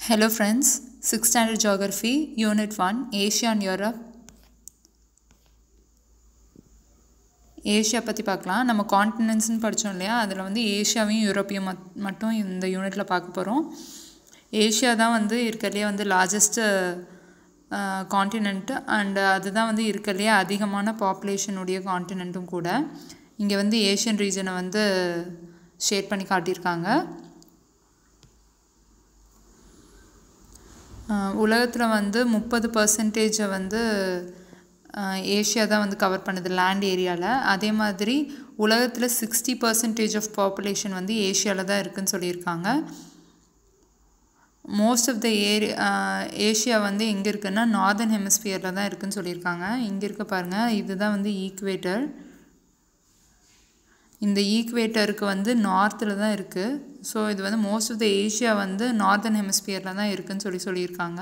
Hello friends, 6th Standard Geography, Unit 1, Asia and Europe. Asia பற்றி பார்க்கலாம். நம்ம கான்டினென்ட்ஸ்னு படித்தோம் இல்லையா, அதில் வந்து ஏஷியாவையும் யூரோப்பையும் மட்டும் இந்த யூனிட்டில் பார்க்க போகிறோம். ஏஷியா தான் வந்து இருக்கிறதுலே வந்து லார்ஜஸ்ட்டு கான்டினென்ட்டு அண்ட் அதுதான் வந்து இருக்கிறதுலே அதிகமான பாப்புலேஷனுடைய கான்டினென்ட்டும் கூட. இங்கே வந்து ஏஷியன் ரீஜனை வந்து ஷேட் பண்ணி காட்டியிருக்காங்க. உலகத்தில் வந்து 30% வந்து ஏஷியா தான் வந்து கவர் பண்ணுது லேண்ட் ஏரியாவில். அதே மாதிரி உலகத்தில் 60% ஆஃப் பாப்புலேஷன் வந்து ஏஷியாவில் தான் இருக்குதுன்னு சொல்லியிருக்காங்க. மோஸ்ட் ஆஃப் த ஏஷியா வந்து எங்கே இருக்குன்னா நார்தர்ன் ஹெமிஸ்பியரில் தான் இருக்குதுன்னு சொல்லியிருக்காங்க. இங்கே இருக்க பாருங்கள், இதுதான் வந்து ஈக்குவேட்டர். இந்த ஈக்குவேட்டருக்கு வந்து நார்த்தில் தான் இருக்குது. ஸோ இது வந்து மோஸ்ட் ஆஃப் த ஏஷியா வந்து நார்தர்ன் ஹெமிஸ்பியரில் தான் இருக்குதுன்னு சொல்லியிருக்காங்க.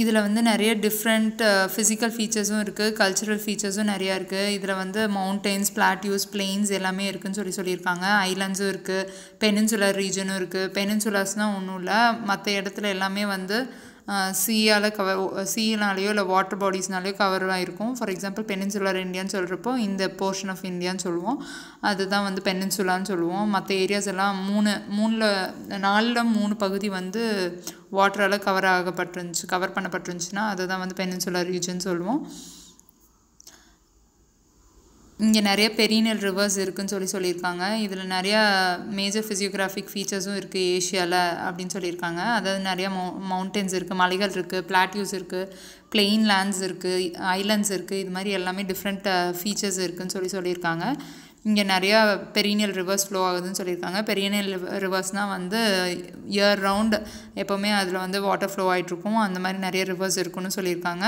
இதில் வந்து நிறைய டிஃப்ரெண்ட் ஃபிசிக்கல் ஃபீச்சர்ஸும் இருக்குது, கல்ச்சுரல் ஃபீச்சர்ஸும் நிறையா இருக்குது. இதில் வந்து மவுண்டெயின்ஸ், பிளாட்யூஸ், பிளெயின்ஸ் எல்லாமே இருக்குதுன்னு சொல்லியிருக்காங்க. ஐலாண்ட்ஸும் இருக்குது, பெனின்சுலர் ரீஜனும் இருக்குது. பெனின்சுலாஸ்னால் ஒன்றும் இல்லை, மற்ற இடத்துல எல்லாமே வந்து சீனாலேயோ இல்லை வாட்டர் பாடிஸ்னாலேயோ கவர் ஆகிருக்கும். ஃபார் எக்ஸாம்பிள் பெனின்சுலர் இந்தியான்னு சொல்கிறப்போ இந்த போர்ஷன் ஆஃப் இந்தியான்னு சொல்லுவோம், அதுதான் வந்து பெனின்சுலான்னு சொல்லுவோம். மற்ற ஏரியாஸ் எல்லாம் 3 பகுதி வந்து வாட்டரால் கவர் பண்ணப்பட்டிருந்துச்சுன்னா அதுதான் வந்து பெனின்சுலர் ரீஜன் சொல்லுவோம். இங்கே நிறைய பெரினியல் ரிவர்ஸ் இருக்குதுன்னு சொல்லியிருக்காங்க. இதில் நிறையா மேஜர் ஃபிசியோகிராஃபிக் ஃபீச்சர்ஸும் இருக்குது ஏஷியாவில் அப்படின்னு சொல்லியிருக்காங்க. அதாவது நிறையா மவுண்டெயின்ஸ் இருக்குது, மலைகள் இருக்குது, பிளாட்யூஸ் இருக்குது, பிளெயின் லேண்ட்ஸ் இருக்குது, ஐலாண்ட்ஸ் இருக்குது. இது மாதிரி எல்லாமே டிஃப்ரெண்ட் ஃபீச்சர்ஸ் இருக்குதுன்னு சொல்லியிருக்காங்க. இங்கே நிறையா பெரினியல் ரிவர்ஸ் ஃப்ளோ ஆகுதுன்னு சொல்லியிருக்காங்க. பெரினியல் ரிவர்ஸ்னால் வந்து இயர் ரவுண்ட் எப்போவுமே அதில் வந்து வாட்டர் ஃப்ளோ ஆகிட்ருக்கும். அந்த மாதிரி நிறைய ரிவர்ஸ் இருக்குன்னு சொல்லியிருக்காங்க.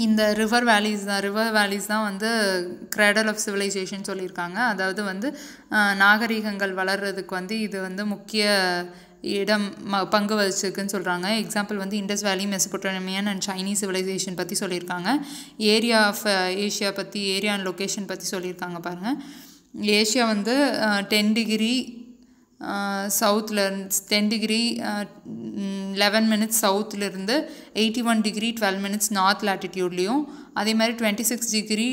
இந்த ரிவர் வேலிஸ் தான் வந்து கிரேடல் ஆஃப் சிவிலைசேஷன் சொல்லியிருக்காங்க. அதாவது வந்து நாகரிகங்கள் வளர்கிறதுக்கு வந்து இது வந்து முக்கிய பங்கு வகிச்சிருக்குன்னு சொல்கிறாங்க. எக்ஸாம்பிள் வந்து இண்டஸ் வேலி, மெசபொட்டேமியன் அண்ட் சைனீஸ் சிவிலைசேஷன் பற்றி சொல்லியிருக்காங்க. ஏரியா ஆஃப் ஏஷியா பற்றி, ஏரியா அண்ட் லொக்கேஷன் பற்றி சொல்லியிருக்காங்க பாருங்கள். ஏஷியா வந்து 10 டிகிரி சவுத்தில் 10 டிகிரி 11 மினிட்ஸ் சவுத்துலேருந்து 81 டிகிரி 12 மினிட்ஸ் நார்த் லேட்டிடியூட்லேயும், அதே மாதிரி 26 டிகிரி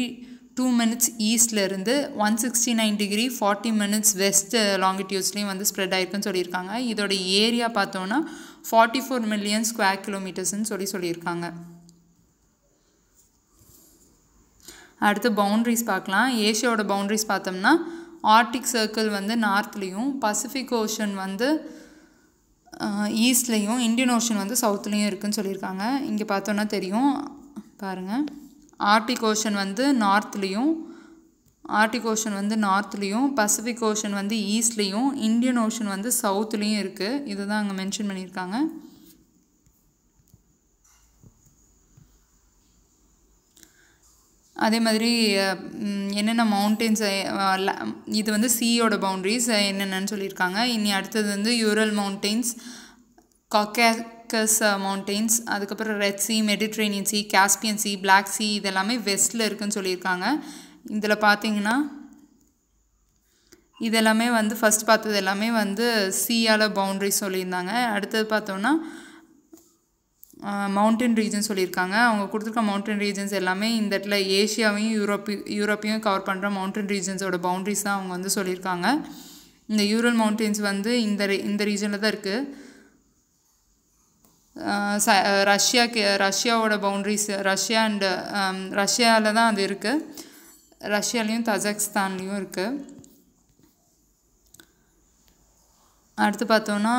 2 மினிட்ஸ் ஈஸ்ட்லேருந்து 169 டிகிரி 40 மினிட்ஸ் வெஸ்ட் லாங்கிடியூட்ஸ்லேயும் வந்து ஸ்ப்ரெட் ஆகிருக்குன்னு சொல்லியிருக்காங்க. இதோட ஏரியா பார்த்தோன்னா 44 மில்லியன் ஸ்கொயர் கிலோமீட்டர்ஸ்ன்னு சொல்லியிருக்காங்க. அடுத்து பவுண்ட்ரிஸ் பார்க்கலாம். ஏஷியாவோட பவுண்ட்ரிஸ் பார்த்தோம்னா ஆர்டிக் சர்க்கிள் வந்து நார்த்லேயும், பசிபிக் ஓஷன் வந்து ஈஸ்ட்லேயும், இந்தியன் ஓஷன் வந்து சவுத்துலேயும் இருக்குதுன்னு சொல்லியிருக்காங்க. இங்கே பார்த்தோன்னா தெரியும் பாருங்கள், ஆர்டிக் ஓஷன் வந்து நார்த்லேயும், பசிபிக் ஓஷன் வந்து ஈஸ்ட்லேயும், இந்தியன் ஓஷன் வந்து சவுத்துலேயும் இருக்குது. இதுதான் அங்கே மென்ஷன் பண்ணியிருக்காங்க. அதே மாதிரி என்னென்ன மவுண்டெயின்ஸ், இது வந்து சீயோட பவுண்ட்ரிஸ் என்னென்னு சொல்லியிருக்காங்க. இனி அடுத்தது வந்து யூரல் மவுண்டெயின்ஸ், காக்கஸ் மவுண்டெயின்ஸ், அதுக்கப்புறம் red sea, Mediterranean sea, Caspian sea, black sea, இதெல்லாமே வெஸ்ட்டில் இருக்குதுன்னு சொல்லியிருக்காங்க. இதில் பார்த்தீங்கன்னா இதெல்லாமே வந்து ஃபஸ்ட் பார்த்தது எல்லாமே வந்து சீயால் பவுண்ட்ரிஸ் சொல்லியிருந்தாங்க. அடுத்தது பார்த்தோன்னா மவுண்டன் ரீஜன் சொல்லியிருக்காங்க. அவங்க கொடுத்துருக்க மவுண்டன் ரீஜன்ஸ் எல்லாமே இந்த இடத்துல ஏஷியாவையும் யூரோப்பையும் கவர் பண்ணுற மவுண்டன் ரீஜன்ஸோட பவுண்ட்ரிஸ் தான் அவங்க வந்து சொல்லியிருக்காங்க. இந்த யூரல் மவுண்டெயின்ஸ் வந்து இந்த ரீஜனில் தான் இருக்குது. ரஷ்யாவோட பவுண்ட்ரிஸ், ரஷ்யாவில் தான் அது இருக்குது. ரஷ்யாலேயும் தஜிகிஸ்தான்லேயும் இருக்குது. அடுத்து பார்த்தோன்னா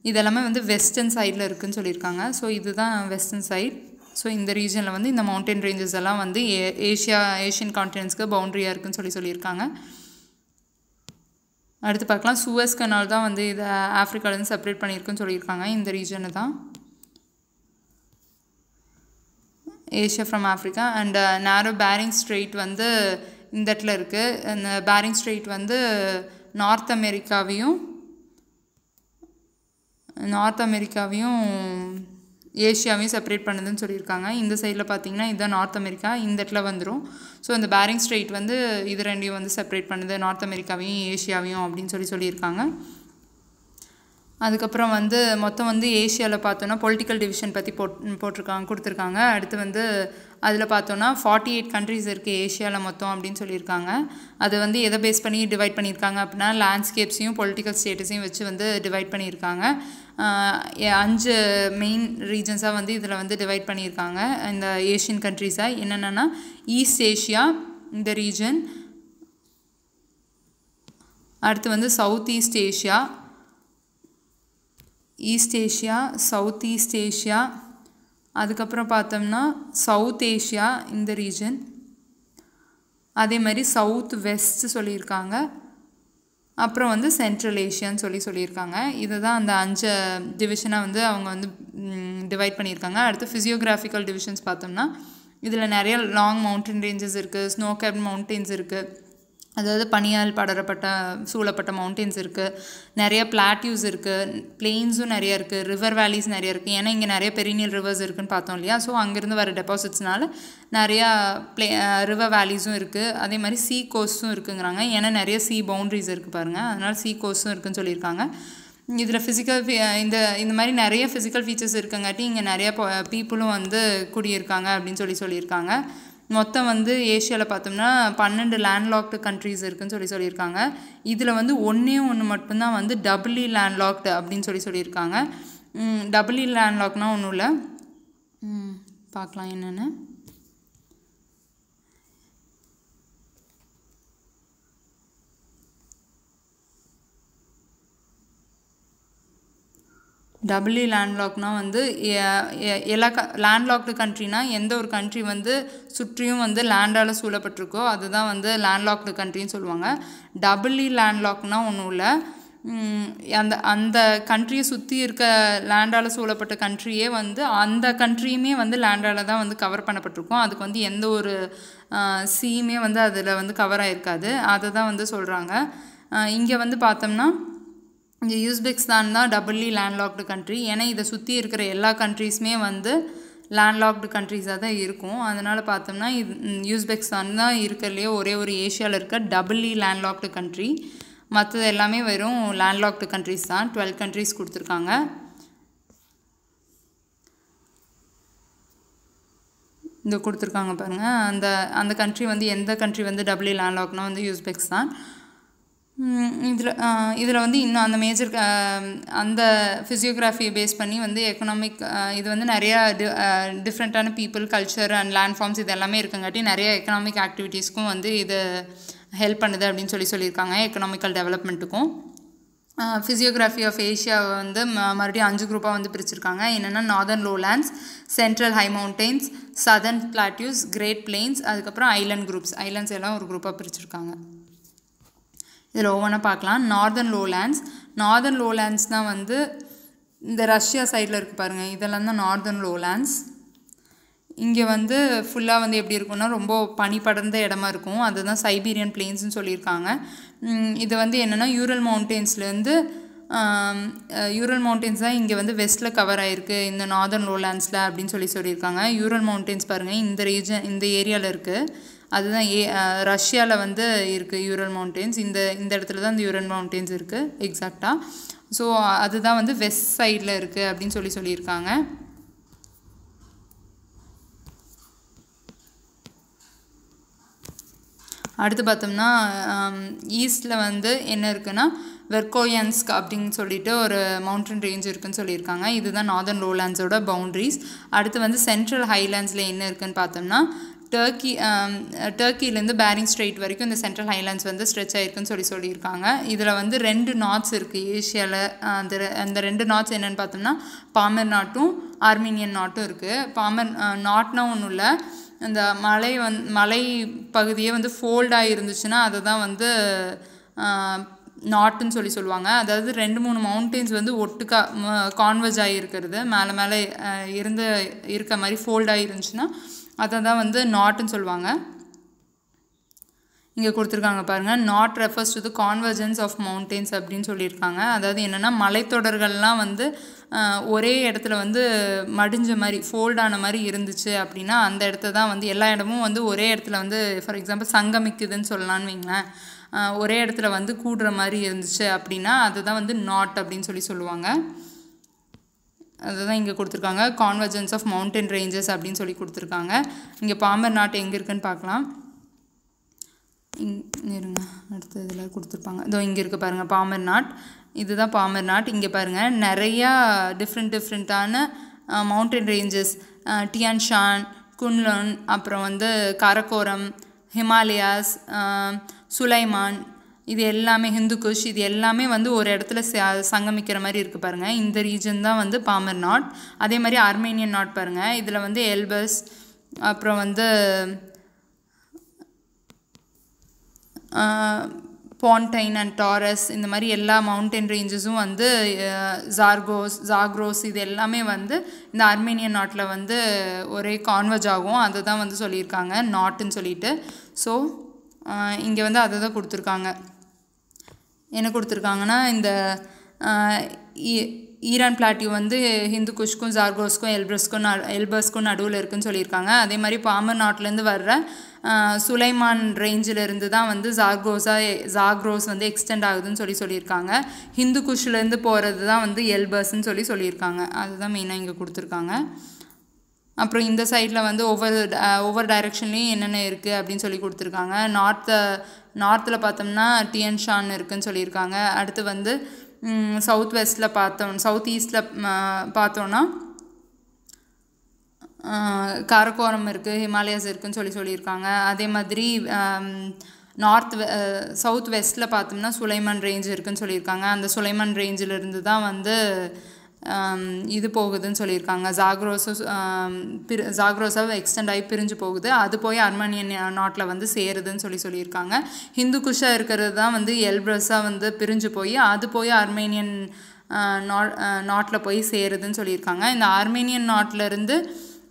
இதெல்லாமே வந்து வெஸ்டர்ன் சைடில் இருக்குதுன்னு சொல்லியிருக்காங்க. ஸோ இதுதான் வெஸ்டர்ன் சைட். ஸோ இந்த ரீஜனில் வந்து இந்த மவுண்டன் ரேஞ்சஸ் எல்லாம் வந்து ஏஷியன் கான்டினென்ட்ஸ்க்கு பவுண்ட்ரியாக இருக்குதுன்னு சொல்லியிருக்காங்க. அடுத்து பார்க்கலாம், சூயஸ் கனால் தான் வந்து இதை ஆஃப்ரிக்காலேருந்து செப்பரேட் பண்ணியிருக்குன்னு சொல்லியிருக்காங்க. இந்த ரீஜனை தான் Asia from Africa. And narrow Bering strait வந்து இந்த இடத்துல இருக்குது. அந்த பேரிங் ஸ்ட்ரெயிட் வந்து நார்த் அமெரிக்காவையும் ஏஷியாவையும் செப்பரேட் பண்ணுதுன்னு சொல்லியிருக்காங்க. இந்த சைடில் பார்த்தீங்கன்னா இதுதான் நார்த் அமெரிக்கா, இந்த இடத்துல வந்துடும். ஸோ இந்த பேரிங் ஸ்ட்ரெயிட் வந்து இது ரெண்டையும் வந்து செப்பரேட் பண்ணுது, நார்த் அமெரிக்காவையும் ஏஷியாவையும் அப்படின்னு சொல்லியிருக்காங்க. அதுக்கப்புறம் வந்து மொத்தம் வந்து ஏஷியாவில் பார்த்தோன்னா பொலிட்டிக்கல் டிவிஷன் பற்றி கொடுத்துருக்காங்க. அடுத்து வந்து அதில் பார்த்தோன்னா 48 கண்ட்ரிஸ் இருக்குது ஏஷியாவில் மொத்தம் அப்படின்னு சொல்லியிருக்காங்க. அது வந்து எதை பேஸ் பண்ணி டிவைட் பண்ணியிருக்காங்க அப்படின்னா லேண்ட்ஸ்கேப்ஸையும் பொலிட்டிக்கல் ஸ்டேட்டஸையும் வச்சு வந்து டிவைட் பண்ணியிருக்காங்க. 5 மெயின் ரீஜன்ஸாக வந்து இதில் வந்து டிவைட் பண்ணியிருக்காங்க இந்த ஏஷியன் கண்ட்ரிஸை. என்னென்னா ஈஸ்ட் ஏஷியா இந்த ரீஜன், அடுத்து வந்து south east Asia, east Asia, south east Asia, அதுக்கப்புறம் பார்த்தோம்னா சவுத் ஏஷியா இந்த ரீஜன், அதே மாதிரி சவுத் வெஸ்ட் சொல்லியிருக்காங்க, அப்புறம் வந்து சென்ட்ரல் ஏஷியான்னு சொல்லியிருக்காங்க. இதை தான் அந்த 5 டிவிஷனாக வந்து அவங்க வந்து டிவைட் பண்ணியிருக்காங்க. அடுத்து ஃபிசியோகிராஃபிக்கல் டிவிஷன்ஸ் பார்த்தோம்னா இதில் நிறைய லாங் மவுண்டன் ரேஞ்சஸ் இருக்குது, ஸ்னோ கேப்ட் மவுண்டெயின்ஸ் இருக்குது, அதாவது பனியால் சூழப்பட்ட மவுண்டெயின்ஸ் இருக்குது, நிறைய பிளாட்யூஸ் இருக்குது, பிளெயின்ஸும் நிறைய இருக்குது, ரிவர் வேலிஸ் நிறைய இருக்குது. ஏன்னா இங்கே நிறைய பெரினியல் ரிவர்ஸ் இருக்குதுன்னு பார்த்தோம் இல்லையா. ஸோ அங்கேருந்து வர டெபாசிட்ஸ்னால நிறையா ரிவர் வேலிஸும் இருக்குது. அதே மாதிரி சீ கோஸ்ட்டும் இருக்குங்கிறாங்க. ஏன்னா நிறைய சீ பவுண்ட்ரிஸ் இருக்குது பாருங்கள், அதனால் சீ கோஸ்ட்டும் இருக்குதுன்னு சொல்லியிருக்காங்க. இதில் இந்த மாதிரி நிறைய ஃபிசிக்கல் ஃபீச்சர்ஸ் இருக்குங்காட்டி இங்கே நிறைய பீப்புளும் வந்து குடியிருக்காங்க அப்படின்னு சொல்லியிருக்காங்க. மொத்தம் வந்து ஏஷியாவில் பார்த்தோம்னா 12 லேண்ட்லாக்டு கண்ட்ரிஸ் இருக்குதுன்னு சொல்லியிருக்காங்க. இதில் வந்து ஒன்று மட்டும்தான் வந்து டபுள்லி லேண்ட்லாக்டு அப்படின்னு சொல்லியிருக்காங்க. டபுள்லி லேண்ட்லாக்னா ஒன்றும் இல்லை, பார்க்கலாம் என்னென்னு. டபுள்லி லேண்ட்லாக்னால் வந்து எல்லா லேண்ட்லாக்டு கண்ட்ரினா எந்த ஒரு கண்ட்ரி வந்து சுற்றியும் வந்து லேண்டால் சூழப்பட்டிருக்கோ அதுதான் வந்து லேண்ட்லாக்டு கண்ட்ரின்னு சொல்லுவாங்க. டபுள்லி லேண்ட்லாக்னால் ஒன்றும் இல்லை, அந்த கண்ட்ரியை சுற்றி இருக்க லேண்டால் சூழப்பட்ட கண்ட்ரியே வந்து அந்த கண்ட்ரியுமே வந்து லேண்டால் தான் வந்து கவர் பண்ணப்பட்டிருக்கும். அதுக்கு வந்து எந்த ஒரு சீயுமே வந்து அதில் வந்து கவர் ஆகிருக்காது, அதை தான் வந்து சொல்கிறாங்க. இங்கே வந்து பார்த்தோம்னா இங்கே யூஸ்பெக்ஸ்தான் தான் டபுள்லி லேண்ட்லாக்டு கண்ட்ரி. ஏன்னா இதை சுற்றி இருக்கிற எல்லா கண்ட்ரீஸுமே வந்து லேண்ட்லாக்டு கண்ட்ரீஸாக தான் இருக்கும். அதனால் பார்த்தோம்னா யூஸ்பெக்ஸ்தான் தான் இருக்கிறதுலையே ஒரே ஒரு ஏஷியாவில் இருக்க டபுள்லி லேண்ட்லாக்டு கண்ட்ரி. மற்றது எல்லாமே வெறும் லேண்ட்லாக்டு கண்ட்ரிஸ் தான். 12 கண்ட்ரிஸ் கொடுத்துருக்காங்க. இந்த கொடுத்துருக்காங்க பாருங்கள். அந்த கண்ட்ரி வந்து எந்த கண்ட்ரி வந்து டபுள்லி லேண்ட்லாக்னால் வந்து யூஸ்பெக்ஸ்தான். இதில் வந்து இன்னும் அந்த மேஜர் அந்த ஃபிசியோகிராஃபியை பேஸ் பண்ணி வந்து எக்கனாமிக் இது வந்து நிறையா டிஃப்ரெண்ட்டான people, culture and land forms இது எல்லாமே இருக்குங்காட்டி நிறைய எக்கனாமிக் ஆக்டிவிட்டீஸ்க்கும் வந்து இது ஹெல்ப் பண்ணுது அப்படின்னு சொல்லியிருக்காங்க, எக்கனாமிக்கல் டெவலப்மெண்ட்டுக்கும். ஃபிசியோகிராஃபி ஆஃப் ஏஷியாவை வந்து மறுபடியும் 5 குரூப்பாக வந்து பிரிச்சிருக்காங்க. என்னென்னா northern lowlands, central high mountains, southern plateaus, great plains, அதுக்கப்புறம் ஐலண்ட் குரூப்ஸ். ஐலண்ட்ஸ் எல்லாம் ஒரு குரூப்பாக பிரிச்சிருக்காங்க. இதில் ஒவ்வொன்றா பார்க்கலாம். நார்தர்ன் லோலேண்ட்ஸ்னால் வந்து இந்த ரஷ்யா சைடில் இருக்குது பாருங்கள், இதெல்லாம் தான் நார்தர்ன் லோலேண்ட்ஸ். இங்கே வந்து ஃபுல்லாக வந்து எப்படி இருக்குன்னா ரொம்ப பனி படர்ந்த இடமா இருக்கும், அதுதான் சைபீரியன் பிளெயின்ஸ்னு சொல்லியிருக்காங்க. இது வந்து என்னென்னா யூரல் மவுண்டெயின்ஸ் தான் இங்கே வந்து வெஸ்ட்டில் கவர் ஆகிருக்கு இந்த நார்தர்ன் லோலேண்ட்ஸில் அப்படின்னு சொல்லியிருக்காங்க. யூரல் மவுண்டெயின்ஸ் பாருங்கள் இந்த ஏரியாவில் இருக்குது, அதுதான் ரஷ்யாவில் வந்து இருக்குது யூரல் மவுண்டெயின்ஸ். இந்த இடத்துல தான் இந்த யூரல் மவுண்டெயின்ஸ் இருக்குது எக்ஸாக்டாக. ஸோ அதுதான் வந்து வெஸ்ட் சைடில் இருக்குது அப்படின்னு சொல்லியிருக்காங்க. அடுத்து பார்த்தோம்னா ஈஸ்டில் வந்து என்ன இருக்குன்னா வெர்கோயன்ஸ்க் அப்படின்னு சொல்லிட்டு ஒரு மவுண்டன் ரேஞ்ச் இருக்குதுன்னு சொல்லியிருக்காங்க. இதுதான் நார்தர்ன் லோலேண்ட்ஸோட பவுண்ட்ரிஸ். அடுத்து வந்து சென்ட்ரல் ஹைலேண்ட்ஸில் என்ன இருக்குதுன்னு பார்த்தோம்னா டர்க்கிலேருந்து பேரிங் ஸ்ட்ரெயிட் வரைக்கும் இந்த சென்ட்ரல் ஹைலேண்ட்ஸ் வந்து ஸ்ட்ரெச் ஆகிருக்குன்னு சொல்லியிருக்காங்க. இதில் வந்து 2 நாட்ஸ் இருக்குது ஏஷியாவில். அந்த 2 நாட்ஸ் என்னென்னு பார்த்தோம்னா பாமர் நாட்டும் ஆர்மீனியன் நாட்டும் இருக்குது. பாமர் நாட்னா ஒன்றும் இல்லை, இந்த மலை பகுதியே வந்து ஃபோல்டாக இருந்துச்சுன்னா அதை தான் வந்து நாட்டுன்னு சொல்லுவாங்க. அதாவது 2-3 மவுண்டெயின்ஸ் வந்து ஒட்டுக்கா கான்வர்ஜ் ஆகிருக்கிறது, மேலே இருக்க மாதிரி ஃபோல்டாக இருந்துச்சுன்னா அதை தான் வந்து நாட்டுன்னு சொல்லுவாங்க. இங்கே கொடுத்துருக்காங்க பாருங்கள், knot refers to the convergence of mountains அப்படின்னு சொல்லியிருக்காங்க. அதாவது என்னென்னா மலைத்தொடர்கள்லாம் வந்து ஒரே இடத்துல வந்து மடிஞ்ச மாதிரி ஃபோல்டான மாதிரி இருந்துச்சு அப்படின்னா அந்த இடத்த தான் வந்து எல்லா இடமும் வந்து ஒரே இடத்துல வந்து ஃபார் எக்ஸாம்பிள் சங்கமிக்குதுன்னு சொல்லலான்னு வைங்களேன். ஒரே இடத்துல வந்து கூடுற மாதிரி இருந்துச்சு அப்படின்னா அதுதான் வந்து நாட் அப்படின்னு சொல்லுவாங்க. அதுதான் இங்கே கொடுத்துருக்காங்க, கான்வர்ஜென்ஸ் ஆஃப் மவுண்டன் ரேஞ்சஸ் அப்படின்னு சொல்லி கொடுத்துருக்காங்க. இங்கே பாமர் நாட் எங்கே இருக்குன்னு பார்க்கலாம். இருங்க, அடுத்த இதில் கொடுத்துருப்பாங்க. இதோ இங்கே இருக்குது பாருங்கள் பாமர் நாட். இதுதான் பாமர் நாட். இங்கே பாருங்கள் நிறையா டிஃப்ரெண்ட்டான mountain ranges, Tian Shan, Kunlun, அப்புறம் வந்து காரக்கோரம், ஹிமாலயாஸ், சுலைமான், இது எல்லாமே ஹிந்துகுஷ், இது எல்லாமே வந்து ஒரு இடத்துல சங்கமிக்கிற மாதிரி இருக்குது பாருங்கள். இந்த ரீஜன் தான் வந்து பாமர் நாட். அதே மாதிரி ஆர்மேனியன் நாட் பாருங்கள், இதில் வந்து எல்பஸ், அப்புறம் வந்து பாண்டைன் அண்ட் டாரஸ், இந்த மாதிரி எல்லா மவுண்டன் ரேஞ்சஸும் வந்து ஜாக்ரோஸ் இது எல்லாமே வந்து இந்த ஆர்மேனியன் நாட்டில் வந்து ஒரே கான்வர்ஜ் ஆகும். அதை தான் வந்து சொல்லியிருக்காங்க நாட்டுன்னு சொல்லிட்டு. ஸோ இங்கே வந்து அதை தான் கொடுத்துருக்காங்க. என்ன கொடுத்துருக்காங்கன்னா இந்த ஈரான் பிளாட்டியூ வந்து ஹிந்துகுஷ்க்கும் ஜார்கோஸ்க்கும் எல்பஸ்க்கும் நடுவில் இருக்குதுன்னு சொல்லியிருக்காங்க. அதே மாதிரி பாமர் நாட்டிலேருந்து வர்ற சுலைமான் ரேஞ்சிலேருந்து தான் வந்து ஜாக்ரோஸ் வந்து எக்ஸ்டெண்ட் ஆகுதுன்னு சொல்லியிருக்காங்க. ஹிந்துகுஷ்லேருந்து போகிறது தான் வந்து எல்பஸ்ன்னு சொல்லியிருக்காங்க. அதுதான் மெயினாக இங்கே கொடுத்துருக்காங்க. அப்புறம் இந்த சைடில் வந்து ஒவ்வொரு டைரெக்ஷன்லேயும் என்னென்ன இருக்குது அப்படின்னு சொல்லி கொடுத்துருக்காங்க. நார்த்தில் பார்த்தோம்னா டியன் ஷான் இருக்குதுன்னு சொல்லியிருக்காங்க. அடுத்து வந்து சவுத் ஈஸ்டில் பார்த்தோன்னா காரக்கோரம் இருக்குது, ஹிமாலயாஸ் இருக்குதுன்னு சொல்லியிருக்காங்க. அதே மாதிரி சவுத் வெஸ்ட்டில் பார்த்தோம்னா சுலைமான் ரேஞ்ச் இருக்குதுன்னு சொல்லியிருக்காங்க. அந்த சுலைமான் ரேஞ்சிலிருந்து தான் வந்து இது போகுதுன்னு சொல்லியிருக்காங்க. ஜாக்ரோஸாக எக்ஸ்டெண்ட் ஆகி பிரிஞ்சு போகுது. அது போய் ஆர்மேனியன் நாட்டில் வந்து சேருதுன்னு சொல்லியிருக்காங்க. ஹிந்துகுஷாக இருக்கிறது தான் வந்து எல்பஸாக வந்து பிரிஞ்சு போய் அது போய் ஆர்மேனியன் நாட்டில் போய் சேருதுன்னு சொல்லியிருக்காங்க. இந்த ஆர்மேனியன் நாட்டிலேருந்து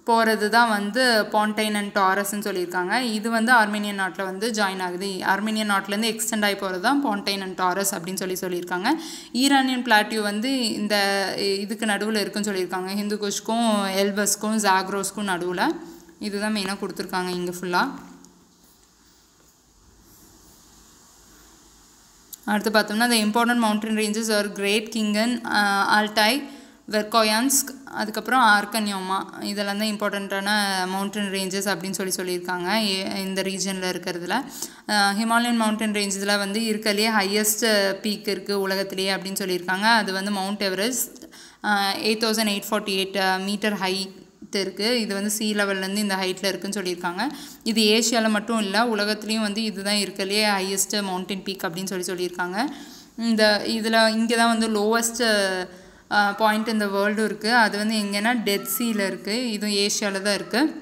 போகிறது தான் வந்து பாண்டைன் அண்ட் டாரஸ்ன்னு சொல்லியிருக்காங்க. இது வந்து ஆர்மேனியன் நாட்டில் வந்து ஜாயின் ஆகுது. ஆர்மேனியன் நாட்டிலேருந்து எக்ஸ்டெண்ட் ஆகி போகிறது தான் பாண்டைன் அண்ட் டாரஸ் அப்படின்னு சொல்லியிருக்காங்க. ஈரானியன் பிளாட்டியூ வந்து இந்த இதுக்கு நடுவில் இருக்குன்னு சொல்லியிருக்காங்க, ஹிந்துகுஷ்க்கும் எல்பஸ்க்கும் ஜாக்ரோஸ்க்கும் நடுவில். இதுதான் மெயினாக கொடுத்துருக்காங்க இங்கே ஃபுல்லாக. அடுத்து பார்த்தோம்னா the important mountain ranges are Great Khingan, Altai, வெர்கோயான்ஸ்க், அதுக்கப்புறம் ஆர்கன்யோமா, இதெல்லாம் தான் இம்பார்ட்டண்ட்டான மவுண்டன் ரேஞ்சஸ் அப்படின்னு சொல்லியிருக்காங்க இந்த ரீஜனில் இருக்கிறதுல. ஹிமாலயன் மவுண்டன் ரேஞ்சஸில் வந்து இருக்கலையே ஹையஸ்ட் பீக் இருக்குது உலகத்திலேயே அப்படின்னு சொல்லியிருக்காங்க. அது வந்து மவுண்ட் எவரெஸ்ட் 8848 மீட்டர் ஹைட் இருக்குது. இது வந்து சீ லெவல்லேருந்து இந்த ஹைட்டில் இருக்குதுன்னு சொல்லியிருக்காங்க. இது ஏஷியாவில் மட்டும் இல்லை, உலகத்துலேயும் வந்து இதுதான் இருக்கலையே ஹையஸ்ட் மவுண்டன் பீக் அப்படின்னு சொல்லியிருக்காங்க. இங்கே தான் வந்து லோவஸ்ட் பாயிண்ட் இந்த வேர்ல்டும் இருக்குது. அது வந்து எங்கன்னா டெட் சீயில் இருக்குது. இதுவும் ஏஷியாவில் தான் இருக்குது.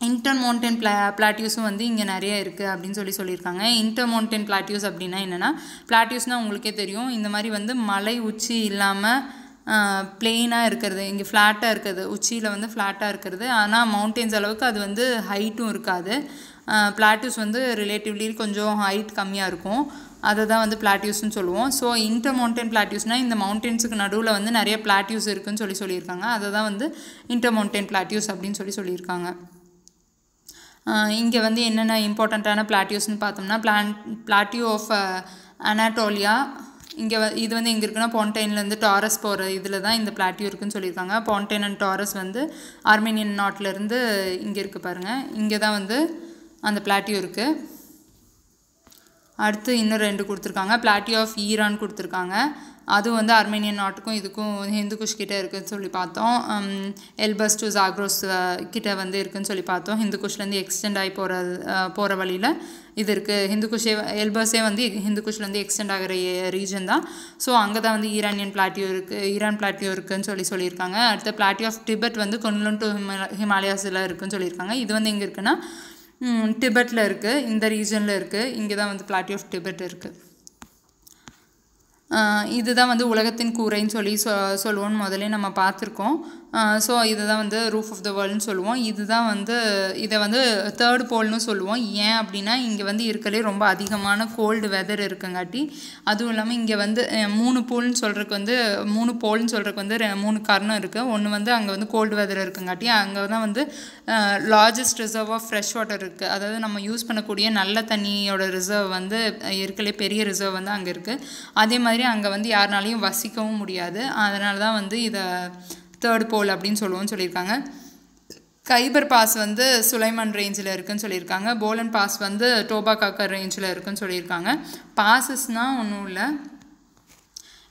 இன்டர் மவுண்டன் பிளாட்டியூஸும் வந்து இங்கே நிறைய இருக்குது அப்படின்னு சொல்லியிருக்காங்க. இன்டர் மவுண்டன் பிளாட்டியூஸ் அப்படின்னா என்னென்னா, பிளாட்டியூஸ்னால் உங்களுக்கே தெரியும், இந்த மாதிரி வந்து மலை உச்சி இல்லாமல் பிளெயினாக இருக்கிறது, இங்கே ஃப்ளாட்டாக இருக்கிறது, உச்சியில் வந்து ஃப்ளாட்டாக இருக்கிறது. ஆனால் மவுண்டெயின்ஸ் அளவுக்கு அது வந்து ஹைட்டும் இருக்காது. பிளாட்டியூஸ் வந்து ரிலேட்டிவ்லி கொஞ்சம் ஹைட் கம்மியாக இருக்கும். அதை தான் வந்து பிளாட்டியூஸ்னு சொல்லுவோம். ஸோ இன்டர் மவுண்டன் பிளாட்டியூஸ்னால் இந்த மவுண்டெயின்ஸுக்கு நடுவில் வந்து நிறைய பிளாட்டியூஸ் இருக்குதுன்னு சொல்லியிருக்காங்க. அதை தான் வந்து இன்டர் மவுண்டன் பிளாட்டியூஸ் அப்படின்னு சொல்லியிருக்காங்க. இங்கே வந்து என்னென்ன இம்பார்ட்டண்ட்டான பிளாட்டியூஸ்னு பார்த்தோம்னா, பிளாட்டியூ ஆஃப் அனாட்டோலியா, இங்கே இது வந்து எங்கே இருக்குன்னா பாண்டைன்லேருந்து டாரஸ் போகிற இதில் தான் இந்த பிளாட்டியூ இருக்குதுன்னு சொல்லியிருக்காங்க. பாண்டைன் அண்ட் டாரஸ் வந்து ஆர்மேனியன் நாட்டிலேருந்து இங்கே இருக்குது பாருங்கள், இங்கே தான் வந்து அந்த பிளாட்டியூ இருக்குது. அடுத்து இன்னும் 2 கொடுத்துருக்காங்க. பிளாட்டியூ ஆஃப் ஈரான் கொடுத்துருக்காங்க. அதுவும் வந்து ஆர்மேனியன் நாட்டுக்கும் இதுக்கும் ஹிந்துகுஷ் கிட்டே இருக்குதுன்னு சொல்லி பார்த்தோம். எல்பஸ் டு ஜாக்ரோஸ் கிட்ட வந்து இருக்குதுன்னு சொல்லி பார்த்தோம். ஹிந்துகுஷ்லேருந்து எக்ஸ்டெண்ட் ஆகி போகிற வழியில் இது இருக்குது. எல்பஸே வந்து ஹிந்துகுஷ்லேருந்து எக்ஸ்டெண்ட் ஆகிற ரீஜன் தான். ஸோ அங்கே தான் வந்து ஈரான் பிளாட்டியூ இருக்குதுன்னு சொல்லியிருக்காங்க. அடுத்த பிளாட்டியூ ஆஃப் டிபெட் வந்து குன்லுன் டு ஹிமாலயாஸில் இருக்குதுன்னு சொல்லியிருக்காங்க. இது வந்து எங்கே இருக்குன்னா டிபெட்டில் இருக்குது, இந்த ரீஜனில் இருக்குது. இங்கே தான் வந்து பிளாட்டியூ ஆஃப் டிபெட் இருக்குது. இதுதான் வந்து உலகத்தின் கூரைன்னு சொல்லுவோம்னு முதல்ல நம்ம பார்த்துருக்கோம். ஸோ இதுதான் வந்து ரூஃப் ஆஃப் த வேர்ல்டுன்னு சொல்லுவோம். இதுதான் வந்து இதை வந்து தேர்ட் போல்னு சொல்லுவோம். ஏன் அப்படின்னா இங்கே வந்து இருக்கலே ரொம்ப அதிகமான கோல்டு வெதர் இருக்குங்காட்டி, அதுவும் இல்லாமல் இங்கே வந்து 3 போல்னு சொல்கிறதுக்கு வந்து 3 போல்னு சொல்கிறதுக்கு வந்து 3 காரணம் இருக்குது. ஒன்று வந்து அங்கே வந்து கோல்டு வெதர் இருக்குங்காட்டி அங்கே தான் வந்து largest reserve of fresh water இருக்குது. அதாவது நம்ம யூஸ் பண்ணக்கூடிய நல்ல தண்ணியோட ரிசர்வ் வந்து இருக்கலே பெரிய ரிசர்வ் வந்து அங்கே இருக்குது. அதே மாதிரி அங்கே வந்து யாருனாலையும் வசிக்கவும் முடியாது. அதனால தான் வந்து இதை தேர்ட் போல் அப்படின்னு சொல்லியிருக்காங்க. கைபர் பாஸ் வந்து சுலைமான் ரேஞ்சில் இருக்குதுன்னு சொல்லியிருக்காங்க. போலன் பாஸ் வந்து டோபா காக்கர் ரேஞ்சில் இருக்குதுன்னு சொல்லியிருக்காங்க. பாசஸ்னால் ஒன்றும் இல்லை,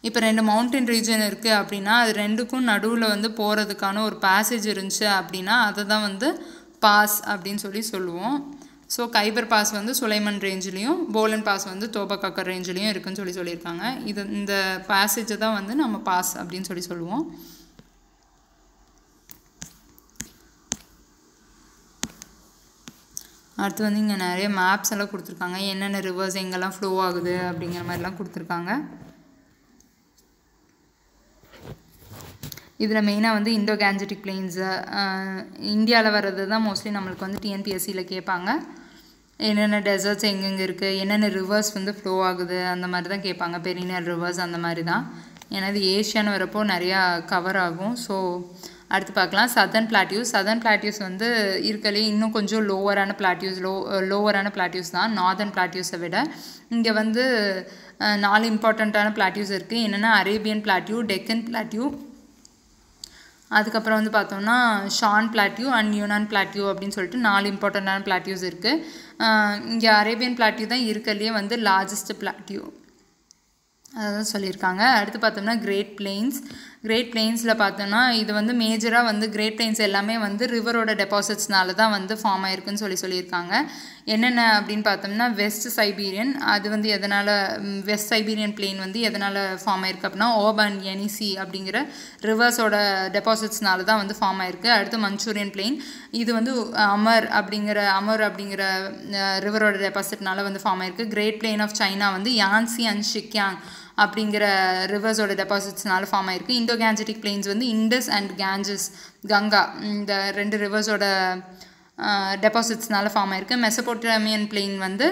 இப்போ 2 மவுண்டன் ரீஜன் இருக்குது அப்படின்னா அது ரெண்டுக்கும் நடுவில் வந்து போகிறதுக்கான ஒரு பேசேஜ் இருந்துச்சு அப்படின்னா அதை தான் வந்து பாஸ் அப்படின்னு சொல்லுவோம். ஸோ கைபர் பாஸ் வந்து சுலைமான் ரேஞ்சிலையும் போலன் பாஸ் வந்து டோபா காக்கர் ரேஞ்சிலையும் இருக்குதுன்னு சொல்லியிருக்காங்க. இந்த பேசேஜை தான் வந்து நம்ம பாஸ் அப்படின்னு சொல்லுவோம். அடுத்து வந்து இங்கே நிறைய மேப்ஸ் எல்லாம் கொடுத்துருக்காங்க. என்னென்ன ரிவர்ஸ் எங்கெல்லாம் ஃப்ளோ ஆகுது அப்படிங்கிற மாதிரிலாம் கொடுத்துருக்காங்க. இதில் மெயினாக வந்து இண்டோ கேஞ்சட்டிக் பிளெயின்ஸு இந்தியாவில் வர்றது தான் மோஸ்ட்லி நம்மளுக்கு வந்து டிஎன்பிஎஸ்சியில் கேட்பாங்க. என்னென்ன டெசர்ட்ஸ் எங்கெங்கே இருக்குது, என்னென்ன ரிவர்ஸ் வந்து ஃப்ளோ ஆகுது அந்த மாதிரி தான் கேட்பாங்க. பெரினியல் ரிவர்ஸ் அந்த மாதிரி தான். ஏன்னா இது ஏஷியான்னு வரப்போ நிறையா கவர் ஆகும். ஸோ அடுத்து பார்க்கலாம் சதர்ன் பிளாட்டியூஸ் வந்து இருக்கலே இன்னும் கொஞ்சம் லோவரான பிளாட்டியூஸ் தான் நார்தர்ன் பிளாட்டியூஸை விட. இங்கே வந்து 4 இம்பார்ட்டண்ட்டான பிளாட்டியூஸ் இருக்குது. என்னென்னா அரேபியன் பிளாட்டியூ, டெக்கன் பிளாட்டியூ, அதுக்கப்புறம் வந்து பார்த்தோம்னா Shan plateau and Yunnan plateau அப்படின்னு சொல்லிட்டு 4 இம்பார்ட்டண்ட்டான பிளாட்டியூஸ் இருக்குது. இங்கே அரேபியன் பிளாட்டியூ தான் இருக்கலையே வந்து லார்ஜஸ்ட் பிளாட்டியூ, அதான் சொல்லியிருக்காங்க. அடுத்து பார்த்தோம்னா கிரேட் பிளெயின்ஸில் பார்த்தோம்னா இது வந்து மேஜராக வந்து கிரேட் பிளெயின்ஸ் எல்லாமே வந்து ரிவரோட டெபாசிட்ஸ்னால தான் வந்து ஃபார்ம் ஆயிருக்குன்னு சொல்லியிருக்காங்க. என்னென்ன அப்படின்னு பார்த்தோம்னா வெஸ்ட் சைபீரியன், அது வந்து எதனால் வெஸ்ட் சைபீரியன் பிளெயின் வந்து எதனால் ஃபார்ம் ஆயிருக்கு அப்படின்னா ஓபன் எனிசி அப்படிங்கிற ரிவர்ஸோட டெபாசிட்ஸ்னால தான் வந்து ஃபார்ம் ஆயிருக்கு. அடுத்து மஞ்சூரியன் பிளெயின், இது வந்து அமர் அப்படிங்கிற ரிவரோட டெபாசிட்னால வந்து ஃபார்ம் ஆயிருக்கு. கிரேட் பிளெயின் ஆஃப் சைனா வந்து யான்சி அண்ட் ஷிக்யாங் அப்படிங்கிற ரிவர்ஸோட டெபாசிட்ஸ்னால ஃபார்ம் ஆயிருக்கு. இண்டோ கேஞ்சட்டிக் பிளெயின்ஸ் வந்து இண்டஸ் அண்ட் கங்கா இந்த 2 ரிவர்ஸோட டெபாசிட்ஸ்னால ஃபார்ம் ஆயிருக்கு. மெசபோட்டேமியன் பிளெயின் வந்து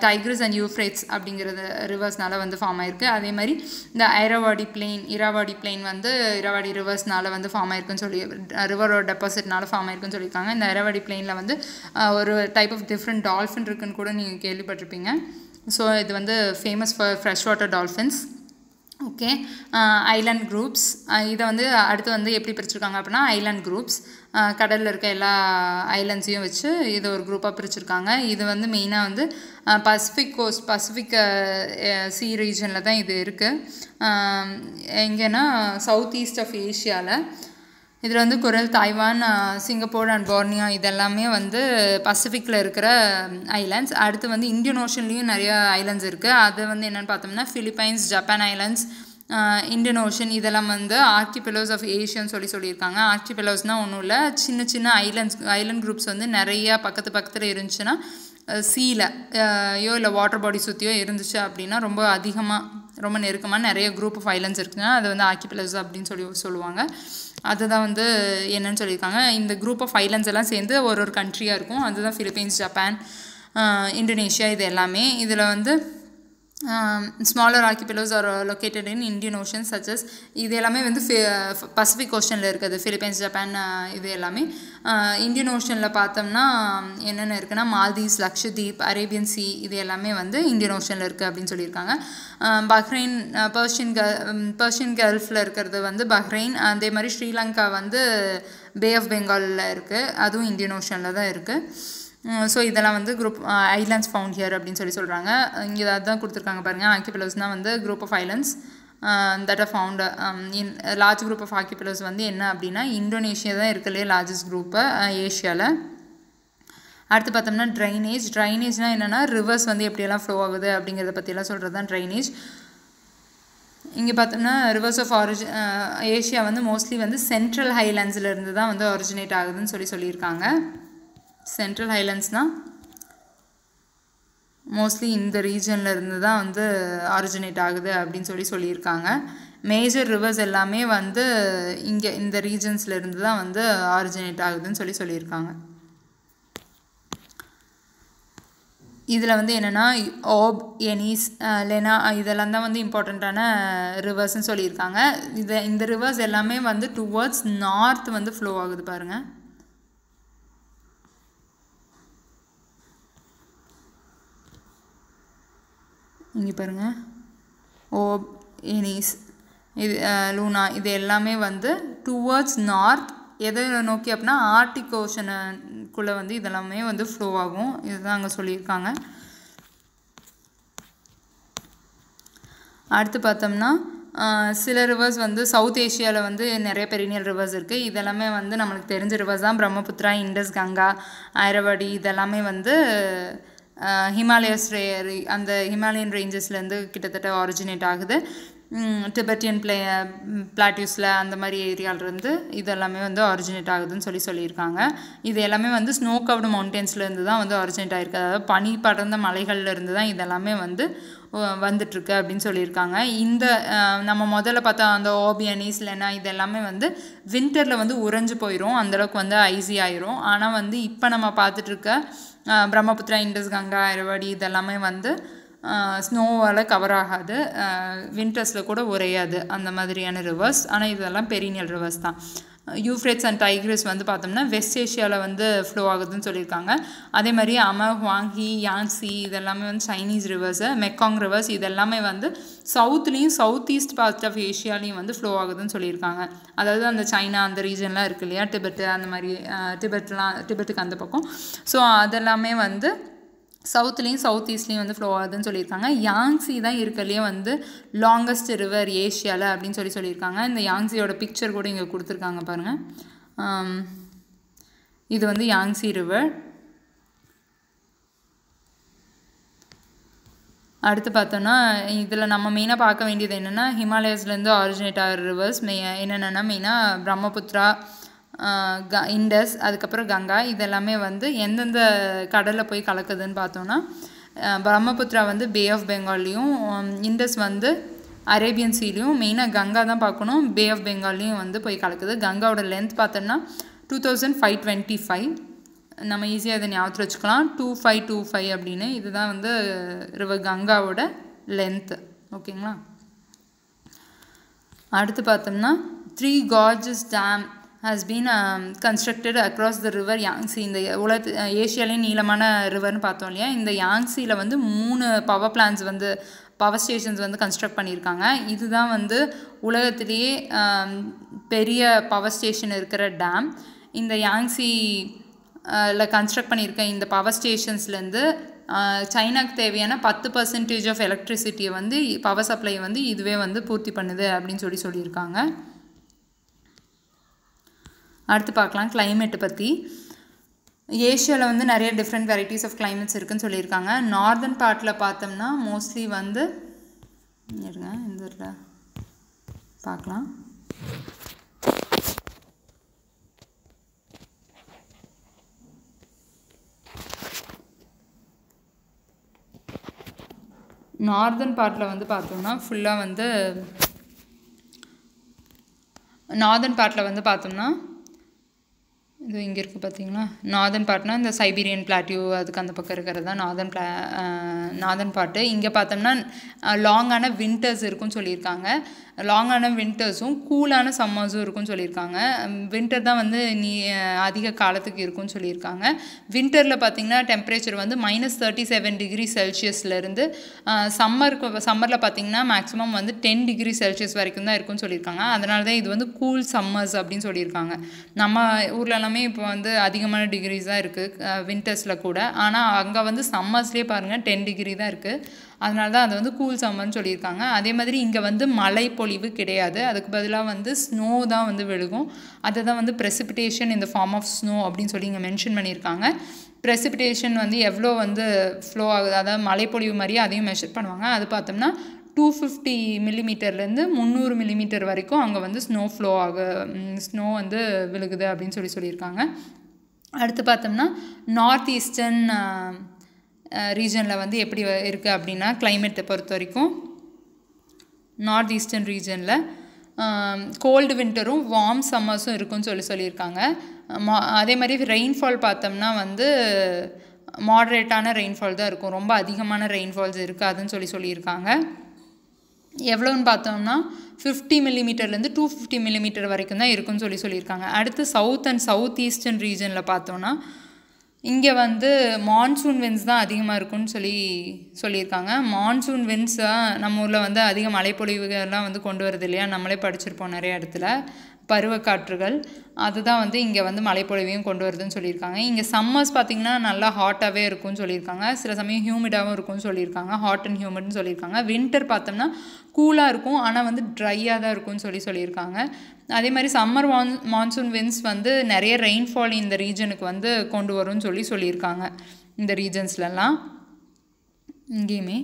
டைக்ரிஸ் அண்ட் யூஃப்ரேட்ஸ் அப்படிங்கிறது ரிவர்ஸ்னால வந்து ஃபார்ம் ஆயிருக்கு. அதே மாதிரி இந்த இராவடி பிளெயின் வந்து இராவடி ரிவர்ஸ்னால வந்து ஃபார்ம் ஆயிருக்குன்னு ரிவரோட டெபாசிட்னால ஃபார்ம் ஆயிருக்குன்னு சொல்லியிருக்காங்க. இந்த இராவடி பிளெயினில் வந்து ஒரு டைப் ஆஃப் டிஃப்ரெண்ட் டால்ஃபின் இருக்குன்னு கூட நீங்கள் கேள்விப்பட்டிருப்பீங்க. ஸோ இது வந்து famous for fresh water dolphins. Okay, island groups, இதை வந்து அடுத்து வந்து எப்படி பிரிச்சிருக்காங்க அப்படின்னா ஐலாண்ட் குரூப்ஸ் கடலில் இருக்க எல்லா ஐலாண்ட்ஸையும் வச்சு இதை ஒரு குரூப்பாக பிரிச்சிருக்காங்க. இது வந்து மெயினாக வந்து பசிபிக் சி ரீஜனில் தான் இது இருக்குது. எங்கன்னா சவுத் ஈஸ்ட் ஆஃப் ஏஷியாவில். இதில் வந்து குரல், தாய்வான், சிங்கப்பூர் அண்ட் போர்னியோ இதெல்லாமே வந்து பசிஃபிக்கில் இருக்கிற ஐலாண்ட்ஸ். அடுத்து வந்து இந்தியன் ஓஷன்லேயும் நிறைய ஐலாண்ட்ஸ் இருக்குது. அது வந்து என்னென்னு பார்த்தோம்னா Philippines, Japan islands, Indian ocean, இதெல்லாம் வந்து ஆர்கிபெலோஸ் ஆஃப் ஏஷியான்னு சொல்லியிருக்காங்க. ஆர்கிபெலோஸ்னால் ஒன்றும் இல்லை, சின்ன ஐலாண்ட் குரூப்ஸ் வந்து நிறையா பக்கத்தில் இருந்துச்சுன்னா சீல இல்லை வாட்டர் பாடி சுற்றியோ இருந்துச்சு அப்படின்னா ரொம்ப நெருக்கமாக நிறைய குரூப் ஆஃப் ஐலாண்ட்ஸ் இருக்குன்னா அது வந்து ஆர்கிபெலோஸ் அப்படின்னு சொல்லுவாங்க. அதுதான் வந்து என்னன்னு சொல்லியிருக்காங்க. இந்த குரூப் ஆஃப் ஐலாண்ட்ஸ் எல்லாம் சேர்ந்து ஒரு கண்ட்ரியாக இருக்கும். அதுதான் ஃபிலிப்பைன்ஸ், ஜப்பான், இந்தோனேஷியா, இது எல்லாமே. இதில் வந்து smaller archipelagos are located in Indian Ocean such as, இது எல்லாமே வந்து பசிபிக் ஓஷனில் இருக்குது. ஃபிலிப்பைன்ஸ், ஜப்பான், இது எல்லாமே. இந்தியன் ஓஷனில் பார்த்தோம்னா என்னென்ன இருக்குன்னா மால்தீவ்ஸ், லக்ஷதீப், அரேபியன் சி, இது எல்லாமே வந்து இந்தியன் ஓஷனில் இருக்குது அப்படின்னு சொல்லியிருக்காங்க. பஹ்ரைன், பர்ஷியன் கல்ஃபில் இருக்கிறது வந்து பஹ்ரைன். அதே மாதிரி ஸ்ரீலங்கா வந்து பே ஆஃப் பெங்காலில் இருக்குது, அதுவும் இந்தியன் ஓஷனில் தான் இருக்குது. ஸோ இதெல்லாம் வந்து குரூப் ஐலாண்ட்ஸ் ஃபவுண்ட் ஹியர் அப்படின்னு சொல்கிறாங்க. இங்கே அதுதான் கொடுத்துருக்காங்க பாருங்கள். ஆர்கிபெலோஸ்னால் வந்து group of islands that are found in large group of archipelagos வந்து என்ன அப்படின்னா இந்தோனேஷியா தான் இருக்கலையே லார்ஜஸ்ட் குரூப்பு ஏஷியாவில். அடுத்து பார்த்தோம்னா ட்ரைனேஜ்னால் என்னென்னா ரிவர்ஸ் வந்து எப்படியெல்லாம் ஃப்ளோ ஆகுது அப்படிங்கிறத பற்றியெல்லாம் சொல்கிறது தான் ட்ரைனேஜ். இங்கே பார்த்தோம்னா ரிவர்ஸ் ஆஃப் ஏஷியா வந்து மோஸ்ட்லி வந்து சென்ட்ரல் ஹைலாண்ட்ஸில் இருந்து தான் வந்து ஒரிஜினேட் ஆகுதுன்னு சொல்லியிருக்காங்க. சென்ட்ரல் ஹைலாண்ட்ஸ்னால் மோஸ்ட்லி இந்த ரீஜனில் இருந்து தான் வந்து ஆரிஜினேட் ஆகுது அப்படின்னு சொல்லியிருக்காங்க. மேஜர் ரிவர்ஸ் எல்லாமே வந்து இங்கே இந்த ரீஜன்ஸில் இருந்து தான் வந்து ஆரிஜினேட் ஆகுதுன்னு சொல்லியிருக்காங்க. இதில் வந்து என்னென்னா ஓப், எனிஸ், லெனா இதெல்லாம் தான் வந்து இம்பார்ட்டண்ட்டான ரிவர்ஸ்ன்னு சொல்லியிருக்காங்க. இந்த ரிவர்ஸ் எல்லாமே வந்து டுவர்ட்ஸ் நார்த் வந்து ஃப்ளோ ஆகுது பாருங்கள். இங்கே பாருங்கள், ஓப், எனிஸ், இது லூனா, இது எல்லாமே வந்து டுவர்ட்ஸ் நார்த் எதை நோக்கி அப்படின்னா ஆர்டிக் ஓஷனுக்குள்ளே வந்து இதெல்லாமே வந்து ஃப்ளோ ஆகும். இதுதான் அங்கே சொல்லியிருக்காங்க. அடுத்து பார்த்தோம்னா சில ரிவர்ஸ் வந்து சவுத் ஏஷியாவில் வந்து நிறைய பெரினியல் ரிவர்ஸ் இருக்குது. இதெல்லாமே வந்து நம்மளுக்கு தெரிஞ்ச ரிவர்ஸ் தான். பிரம்மபுத்திரா, இண்டஸ், கங்கா, ஐரவடி இதெல்லாமே வந்து ஹிமாலயஸ் அந்த ஹிமாலயன் ரேஞ்சஸ்லேருந்து கிட்டத்தட்ட ஆரிஜினேட் ஆகுது. டிபெட்டியன் பிளாட்டியூஸில் அந்த மாதிரி ஏரியாவிலேருந்து இதெல்லாமே வந்து ஆரிஜினேட் ஆகுதுன்னு சொல்லியிருக்காங்க. இது எல்லாமே வந்து ஸ்னோ கவர்டு மவுண்டன்ஸ்லேருந்து தான் வந்து ஆரிஜினேட் ஆகிருக்கு. அதாவது பனி படர்ந்த மலைகள்லேருந்து தான் இதெல்லாமே வந்து வந்துட்டுருக்கு அப்படின்னு சொல்லியிருக்காங்க. இந்த நம்ம முதல்ல பார்த்தா அந்த ஓபியனிஸ், லெனா இது எல்லாமே வந்து வின்டரில் வந்து உறைஞ்சு போயிடும், அந்தளவுக்கு வந்து ஐஸி ஆயிரும். ஆனால் வந்து இப்போ நம்ம பார்த்துட்ருக்க பிரம்மபுத்திரா, இண்டஸ், கங்கா, ஐரவாடி இதெல்லாமே வந்து ஸ்னோவால் கவர் ஆகாது, வின்டர்ஸில் கூட உறையாது அந்த மாதிரியான ரிவர்ஸ். ஆனால் இதெல்லாம் பெரினியல் ரிவர்ஸ் தான். யூஃப்ரேட்ஸ் அண்ட் டைக்ரிஸ் வந்து பார்த்தோம்னா வெஸ்ட் ஏஷியாவில் வந்து ஃப்ளோ ஆகுதுன்னு சொல்லியிருக்காங்க. அதே மாதிரி ஹுவாங்கி, யாங்ஸி இதெல்லாமே வந்து சைனீஸ் ரிவர்ஸு, மெக்காங் ரிவர்ஸ் இதெல்லாமே வந்து சவுத்லேயும் சவுத் ஈஸ்ட் பார்ட் ஆஃப் ஏஷியாலையும் வந்து ஃப்ளோ ஆகுதுன்னு சொல்லியிருக்காங்க. அதாவது அந்த சைனா அந்த ரீஜன்லாம் இருக்குது இல்லையா, டிபெட்டு அந்த மாதிரி டிபெட்டுக்கு அந்த பக்கம். ஸோ அதெல்லாமே வந்து சவுத்லேயும் சவுத் ஈஸ்ட்லேயும் வந்து ஃப்ளோ ஆகுதுன்னு சொல்லியிருக்காங்க. யாங்ஸி தான் இருக்கலையே வந்து லாங்கஸ்ட் ரிவர் ஏஷியாவில் அப்படின்னு சொல்லியிருக்காங்க. இந்த யாங்ஸியோட பிக்சர் கூட இங்கே கொடுத்துருக்காங்க பாருங்கள். இது வந்து யாங்ஸி ரிவர். அடுத்து பார்த்தோன்னா இதில் நம்ம மெயினாக பார்க்க வேண்டியது என்னென்னா ஹிமாலயஸ்லேருந்து ஆரிஜினேட் ஆகிற ரிவர்ஸ் என்னென்னா மெயினாக பிரம்மபுத்திரா, இண்டஸ், அதுக்கப்புறம் கங்கா இதெல்லாமே வந்து எந்தெந்த கடலில் போய் கலக்குதுன்னு பார்த்தோன்னா பிரம்மபுத்திரா வந்து பே ஆஃப் பெங்கால்லையும், இண்டஸ் வந்து அரேபியன் சீலையும், மெயினாக கங்கா தான் பார்க்கணும், பே ஆஃப் பெங்கால்லையும் வந்து போய் கலக்குது. கங்காவோட லென்த் பார்த்தோன்னா 2525. நம்ம ஈஸியாக இதை ஞாபகத்தில் வச்சுக்கலாம், 2525 அப்படின்னு. இதுதான் வந்து ரிவர் கங்காவோட லென்த்து. ஓகேங்களா. அடுத்து பார்த்தோம்னா 3 gorges dam has been constructed across the river Yangtze. இந்த ஏஷியாலே நீளமான ரிவர்னு பார்த்தோம் இல்லையா, இந்த யாங்ஸியில் வந்து 3 பவர் பிளான்ஸ் வந்து பவர் ஸ்டேஷன்ஸ் வந்து கன்ஸ்ட்ரக்ட் பண்ணியிருக்காங்க. இதுதான் வந்து உலகத்திலேயே பெரிய பவர் ஸ்டேஷன் இருக்கிற டேம். இந்த யாங்ஸியில் கன்ஸ்ட்ரக்ட் பண்ணியிருக்க இந்த பவர் ஸ்டேஷன்ஸ்லேருந்து சைனாக்கு தேவையான 10% ஆஃப் எலக்ட்ரிசிட்டியை வந்து பவர் சப்ளை வந்து இதுவே வந்து பூர்த்தி பண்ணுது அப்படின்னு சொல்லியிருக்காங்க. அடுத்து பார்க்கலாம் கிளைமேட்டை பற்றி. ஏஷியாவில் வந்து நிறைய டிஃப்ரெண்ட் வெரைட்டிஸ் ஆஃப் கிளைமேட்ஸ் இருக்குதுன்னு சொல்லியிருக்காங்க. நார்தர்ன் பார்ட்டில் பார்த்தோம்னா மோஸ்ட்லி வந்து இருங்க இந்த இதில் பார்க்கலாம். நார்தர்ன் பார்ட்டில் வந்து பார்த்தோம்னா ஃபுல்லாக வந்து நார்தர்ன் பார்ட்டில் வந்து பார்த்தோம்னா இது இங்கே இருக்குது பார்த்தீங்களா, நார்தர்ன் பார்ட்னா இந்த சைபீரியன் பிளாட்டியூ அதுக்கு அந்த பக்கம் இருக்கிறது தான் நார்தர்ன் பார்ட்டு. இங்கே பார்த்தோம்னா லாங்கான வின்டர்ஸ் இருக்குன்னு சொல்லியிருக்காங்க. லாங்கான வின்டர்ஸும் கூலான சம்மர்ஸும் இருக்குன்னு சொல்லியிருக்காங்க. வின்டர் தான் வந்து அதிக காலத்துக்கு இருக்குன்னு சொல்லியிருக்காங்க. வின்டரில் பார்த்திங்கன்னா டெம்பரேச்சர் வந்து -37 டிகிரி செல்சியஸ்லேருந்து சம்மரில் பார்த்திங்கன்னா மேக்ஸிமம் வந்து 10 டிகிரி செல்சியஸ் வரைக்கும் தான் இருக்குன்னு சொல்லியிருக்காங்க. அதனால தான் இது வந்து கூல் சம்மர்ஸ் அப்படின்னு சொல்லியிருக்காங்க. நம்ம ஊர்லலாம் இப்போ வந்து அதிகமான டிகிரிஸ் தான் இருக்குது வின்டர்ஸில் கூட. ஆனால் அங்கே வந்து சம்மர்ஸ்லேயே பாருங்கள் 10 டிகிரி தான் இருக்குது. அதனால தான் அது வந்து கூல் சம்மர்னு சொல்லியிருக்காங்க. அதே மாதிரி இங்கே வந்து மழை பொழிவு கிடையாது, அதுக்கு பதிலாக வந்து ஸ்னோ தான் வந்து விழுகும். அதை தான் வந்து precipitation in the form of snow அப்படின்னு சொல்லி இங்கே மென்ஷன் பண்ணியிருக்காங்க. precipitation வந்து எவ்வளோ வந்து ஃப்ளோ ஆகுது, அதாவது மழைப்பொழிவு மாதிரியே அதையும் மெஷர் பண்ணுவாங்க. அது பார்த்தோம்னா 250 மில்லிமீட்டர்லேருந்து 300 மில்லிமீட்டர் வரைக்கும் அங்கே வந்து ஸ்னோ வந்து விழுகுது அப்படின்னு சொல்லியிருக்காங்க. அடுத்து பார்த்தோம்னா நார்த் ஈஸ்டர்ன் ரீஜனில் வந்து எப்படி இருக்குது அப்படின்னா கிளைமேட்டை பொறுத்த வரைக்கும் நார்த் ஈஸ்டர்ன் ரீஜனில் கோல்டு வின்டரும் வார்ம் சம்மர்ஸும் இருக்குன்னு சொல்லியிருக்காங்க. அதே மாதிரி ரெயின்ஃபால் பார்த்தோம்னா வந்து மாட்ரேட்டான ரெயின்ஃபால் தான் இருக்கும், ரொம்ப அதிகமான ரெயின்ஃபால்ஸ் இருக்காதுன்னு சொல்லியிருக்காங்க. எவ்வளோன்னு பார்த்தோம்னா 50 மில்லிமீட்டர்லேருந்து 250 மில்லிமீட்டர் வரைக்கும் தான் இருக்குன்னு சொல்லியிருக்காங்க. அடுத்து சவுத் அண்ட் சவுத் ஈஸ்டர்ன் ரீஜனில் பார்த்தோன்னா இங்கே வந்து மான்சூன் விண்ட்ஸ் தான் அதிகமாக இருக்குன்னு சொல்லியிருக்காங்க. மான்சூன் விண்ட்ஸ் நம்ம ஊரில் வந்து அதிக மழைப்பொழிவுகள்லாம் வந்து கொண்டு வருது இல்லையா, நம்மளே படிச்சிருப்போம் நிறைய இடத்துல, பருவக்காற்றுகள், அதுதான் வந்து இங்கே வந்து மழைப்பொழிவையும் கொண்டு வருதுன்னு சொல்லியிருக்காங்க. இங்கே சம்மர்ஸ் பார்த்திங்கன்னா நல்லா ஹாட்டாகவே இருக்கும்னு சொல்லியிருக்காங்க, சில சமயம் ஹியூமிடாகவும் இருக்கும்னு சொல்லியிருக்காங்க, ஹாட் அண்ட் ஹியூமிட்னு சொல்லியிருக்காங்க. வின்டர் பார்த்தோம்னா கூலாக இருக்கும், ஆனால் வந்து ட்ரையாக தான் இருக்கும்னு சொல்லியிருக்காங்க. அதே மாதிரி சம்மர் மான்சூன் விண்ட்ஸ் வந்து நிறைய ரெயின்ஃபால் இந்த ரீஜனுக்கு வந்து கொண்டு வரும்னு சொல்லியிருக்காங்க இந்த ரீஜன்ஸ்லலாம். இங்கேயுமே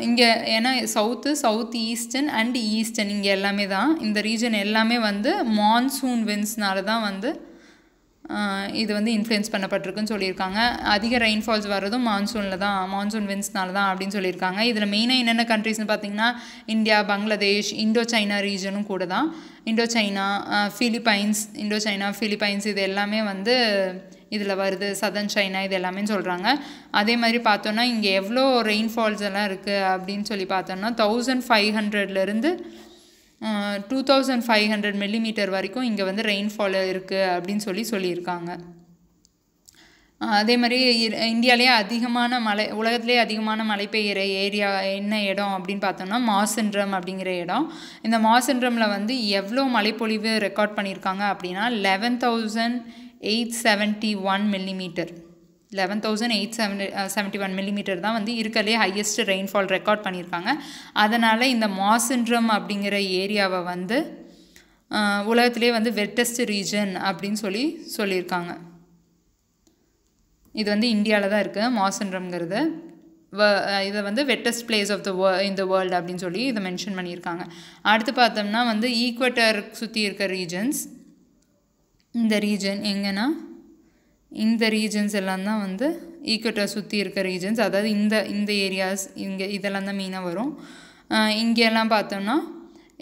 இங்கே ஏன்னா சவுத் ஈஸ்டர்ன் அண்ட் ஈஸ்டர்ன் இங்கே எல்லாமே தான், இந்த ரீஜன் எல்லாமே வந்து மான்சூன் விண்ட்ஸ்னால தான் வந்து இது வந்து இன்ஃப்ளூயன்ஸ் பண்ணப்பட்டிருக்குன்னு சொல்லியிருக்காங்க. அதிக ரெயின்ஃபால்ஸ் வர்றதும் மான்சூன் விண்ட்ஸ்னால தான் அப்படின்னு சொல்லியிருக்காங்க. இதில் மெயினாக என்னென்ன கண்ட்ரிஸ்னு பார்த்திங்கன்னா இந்தியா, பங்களாதேஷ், இண்டோ சைனா ரீஜனும் கூட தான். இண்டோ சைனா, ஃபிலிப்பைன்ஸ் இது எல்லாமே வந்து இதில் வருது, சதர்ன் சைனா இது எல்லாமே சொல்கிறாங்க. அதே மாதிரி பார்த்தோன்னா இங்கே எவ்வளோ ரெயின்ஃபால்ஸ் எல்லாம் இருக்குது அப்படின்னு சொல்லி பார்த்தோன்னா 1500லேருந்து 2500 மில்லிமீட்டர் வரைக்கும் இங்கே வந்து ரெயின்ஃபால் இருக்குது அப்படின்னு சொல்லியிருக்காங்க. அதே மாதிரி இந்தியாவிலே அதிகமான உலகத்திலே அதிகமான மழை பெய்கிற ஏரியா என்ன இடம் அப்படின்னு பார்த்தோம்னா மாசென்ட்ரம் அப்படிங்கிற இடம். இந்த மாசென்ட்ரமில் வந்து எவ்வளோ மழைப்பொழிவு ரெக்கார்ட் பண்ணியிருக்காங்க அப்படின்னா 11,871 மில்லிமீட்டர். 11,871 மில்லிமீட்டர் தான் வந்து இருக்கிறதுலே ஹையஸ்ட் ரெயின்ஃபால் ரெக்கார்ட் பண்ணியிருக்காங்க. அதனால் இந்த மாசென்ட்ரம் அப்படிங்கிற ஏரியாவை வந்து உலகத்திலே வந்து வெட்டஸ்ட் ரீஜன் அப்படின்னு சொல்லியிருக்காங்க. இது வந்து இந்தியாவில் தான் இருக்குது மாசென்ட்ரம்ங்கிறது. இதை வந்து வெட்டஸ்ட் பிளேஸ் ஆஃப் இந்த வேர்ல்டு அப்படின்னு சொல்லி இதை மென்ஷன் பண்ணியிருக்காங்க. அடுத்து பார்த்தோம்னா வந்து ஈக்குவேட்டர் சுற்றி இருக்க ரீஜன்ஸ். இந்த ரீஜன் எங்கன்னா இந்த ரீஜன்ஸ் எல்லாம் தான் வந்து ஈக்குவேட்டர் சுற்றி இருக்க ரீஜன்ஸ், அதாவது இந்த ஏரியாஸ் இங்கே இதெல்லாம் தான் மெயினாக வரும். இங்கெல்லாம் பார்த்தோம்னா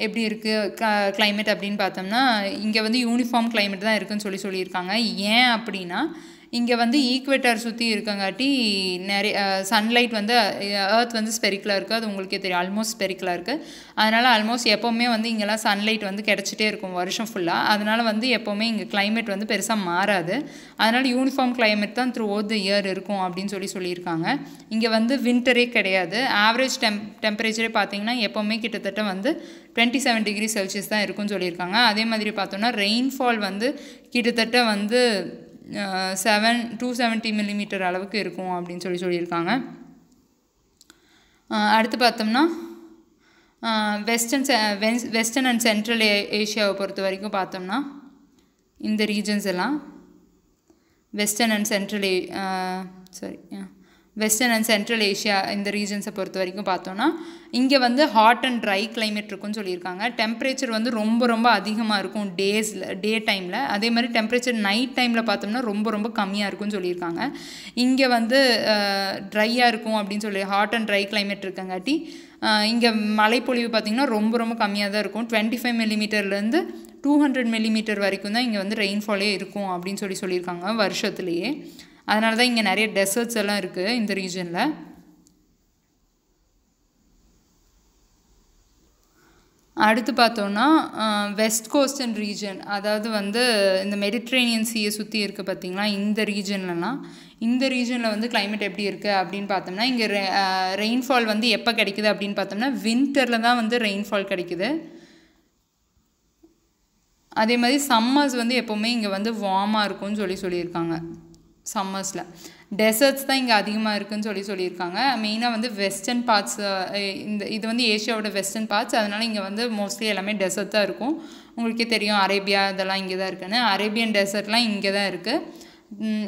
எப்படி இருக்குது கிளைமேட் அப்படின்னு பார்த்தோம்னா இங்கே வந்து யூனிஃபார்ம் கிளைமேட் தான் இருக்குதுன்னு சொல்லியிருக்காங்க. ஏன் அப்படின்னா இங்கே வந்து ஈக்குவேட்டர் சுற்றி இருக்கங்காட்டி நிறைய சன்லைட் வந்து எர்த் வந்து ஸ்பெரிக்கலாக இருக்குது, அது உங்களுக்கே தெரியும், ஆல்மோஸ்ட் ஸ்பெரிக்கலாக இருக்குது. அதனால் ஆல்மோஸ்ட் எப்போவுமே வந்து இங்கெல்லாம் சன்லைட் வந்து கிடச்சிட்டே இருக்கும் வருஷம் ஃபுல்லாக. அதனால் வந்து எப்போவுமே இங்கே கிளைமேட் வந்து பெருசாக மாறாது. அதனால் யூனிஃபார்ம் கிளைமேட் தான் த்ரூ அவுட் த இயர் இருக்கும் அப்படின்னு சொல்லியிருக்காங்க. இங்கே வந்து வின்டரே கிடையாது. ஆவரேஜ் டெம்பரேச்சரே பார்த்திங்கன்னா எப்போவுமே கிட்டத்தட்ட வந்து 27 டிகிரி செல்சியஸ் தான் இருக்குன்னு சொல்லியிருக்காங்க. அதே மாதிரி பார்த்தோம்னா ரெயின்ஃபால் வந்து கிட்டத்தட்ட வந்து 270 மில்லிமீட்டர் அளவுக்கு இருக்கும் அப்படின்னு சொல்லியிருக்காங்க. அடுத்து பார்த்தோம்னா வெஸ்டர்ன் அண்ட் சென்ட்ரல் ஏஷியாவை பொறுத்த வரைக்கும் பார்த்தோம்னா இந்த ரீஜன்ஸ் எல்லாம் வெஸ்டர்ன் அண்ட் சென்ட்ரல் ஏஷியா இந்த ரீஜன்ஸை பொறுத்த வரைக்கும் பார்த்தோன்னா இங்கே வந்து ஹாட் அண்ட் ட்ரை கிளைமேட் இருக்குன்னு சொல்லியிருக்காங்க. டெம்பரேச்சர் வந்து ரொம்ப அதிகமாக இருக்கும் டே டைமில். அதே மாதிரி டெம்பரேச்சர் நைட் டைமில் பார்த்தோம்னா ரொம்ப கம்மியாக இருக்கும்னு சொல்லியிருக்காங்க. இங்கே வந்து ட்ரையாக இருக்கும் அப்படின்னு ஹாட் அண்ட் ட்ரை கிளைமேட் இருக்கங்காட்டி இங்கே மழைப்பொழிவு பார்த்திங்கன்னா ரொம்ப கம்மியாக தான் இருக்கும். 25 மில்லிமீட்டர்லேருந்து 200 மில்லிமீட்டர் வரைக்கும் தான் இங்கே வந்து ரெயின்ஃபாலே இருக்கும் அப்படின்னு சொல்லியிருக்காங்க வருஷத்துலேயே. அதனால தான் இங்கே நிறைய டெசர்ட்ஸ் எல்லாம் இருக்குது இந்த ரீஜனில். அடுத்து பார்த்தோன்னா வெஸ்ட் கோஸ்டன் ரீஜன், அதாவது வந்து இந்த மெடிட்ரேனியன் சீயை சுற்றி இருக்குது பார்த்திங்களா, இந்த ரீஜனில் வந்து கிளைமேட் எப்படி இருக்குது அப்படின்னு பார்த்தோம்னா இங்கே ரெயின்ஃபால் வந்து எப்போ கிடைக்குது அப்படின்னு பார்த்தோம்னா வின்டரில் தான் வந்து ரெயின்ஃபால் கிடைக்குது. அதே மாதிரி சம்மர்ஸ் வந்து எப்போவுமே இங்கே வந்து வார்மாக இருக்கும்னு சொல்லியிருக்காங்க. சம்மர்ஸில் டெசர்ட்ஸ் தான் இங்கே அதிகமாக இருக்குதுன்னு சொல்லியிருக்காங்க. மெயினாக வந்து வெஸ்டர்ன் பார்ட்ஸ், இது வந்து ஏஷியாவோட வெஸ்டர்ன் பார்ட்ஸ், அதனால் இங்கே வந்து மோஸ்ட்லி எல்லாமே டெசர்ட் தான் இருக்கும். உங்களுக்கே தெரியும் அரேபியா இதெல்லாம் இங்கே தான் இருக்குன்னு. அரேபியன் டெசர்ட்லாம் இங்கே தான் இருக்குது.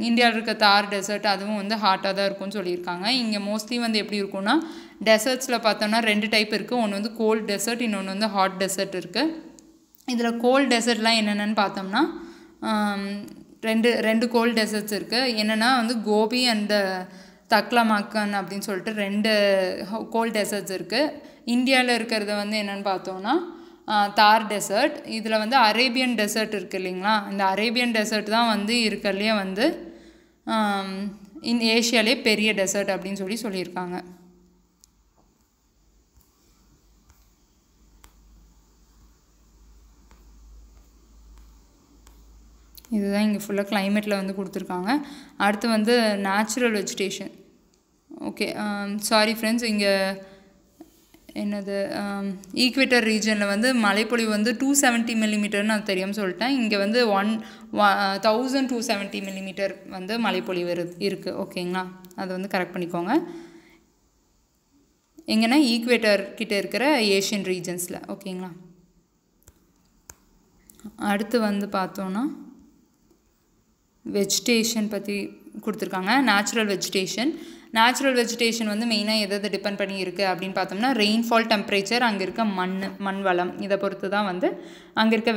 இந்தியாவில் இருக்க தார் டெசர்ட் அதுவும் வந்து ஹாட்டாக தான் இருக்கும்னு சொல்லியிருக்காங்க. இங்கே மோஸ்ட்லி வந்து எப்படி இருக்கும்னா டெசர்ட்ஸில் பார்த்தோன்னா 2 டைப் இருக்குது. ஒன்று வந்து கோல்ட் டெசர்ட், இன்னொன்று வந்து ஹாட் டெசர்ட் இருக்குது. இதில் கோல்ட் டெசர்ட்லாம் என்னென்னு பார்த்தோம்னா ரெண்டு கோல்ட் டெசர்ட்ஸ் இருக்குது. என்னென்னா வந்து கோபி அண்ட் தக்லமாக்கன் அப்படின்னு சொல்லிட்டு 2 கோல்ட் டெசர்ட்ஸ் இருக்குது. இந்தியாவில் இருக்கிறது வந்து என்னென்னு பார்த்தோன்னா தார் டெசர்ட். இதில் வந்து அரேபியன் டெசர்ட் இருக்குது இல்லைங்களா, இந்த அரேபியன் டெசர்ட் தான் வந்து இருக்கிறதுலே வந்து ஏஷியாலே பெரிய டெசர்ட் அப்படின்னு சொல்லியிருக்காங்க. இதுதான் இங்கே ஃபுல்லாக கிளைமேட்டில் வந்து கொடுத்துருக்காங்க. அடுத்து வந்து natural vegetation. Okay, sorry friends, இங்கே என்னது ஈக்வேட்டர் ரீஜனில் வந்து மழைப்பொழிவு வந்து 270 மில்லிமீட்டர்னு அது தெரியாமல் சொல்லிட்டேன். இங்கே வந்து 1270 மில்லிமீட்டர் வந்து மழைப்பொழிவு இருக்குது. ஓகேங்களா, அதை வந்து கரெக்ட் பண்ணிக்கோங்க. எங்கன்னா ஈக்வேட்டர் கிட்டே இருக்கிற ஏஷியன் ரீஜன்ஸில். ஓகேங்களா, அடுத்து வந்து பார்த்தோன்னா வெஜிடேஷன் பற்றி கொடுத்துருக்காங்க. நேச்சுரல் வெஜிடேஷன் வந்து மெயினாக எதை டிபெண்ட் பண்ணி இருக்குது அப்படின்னு பார்த்தோம்னா ரெயின்ஃபால், டெம்பரேச்சர், அங்கே இருக்க மண் வளம், இதை பொறுத்து தான் வந்து அங்கே இருக்க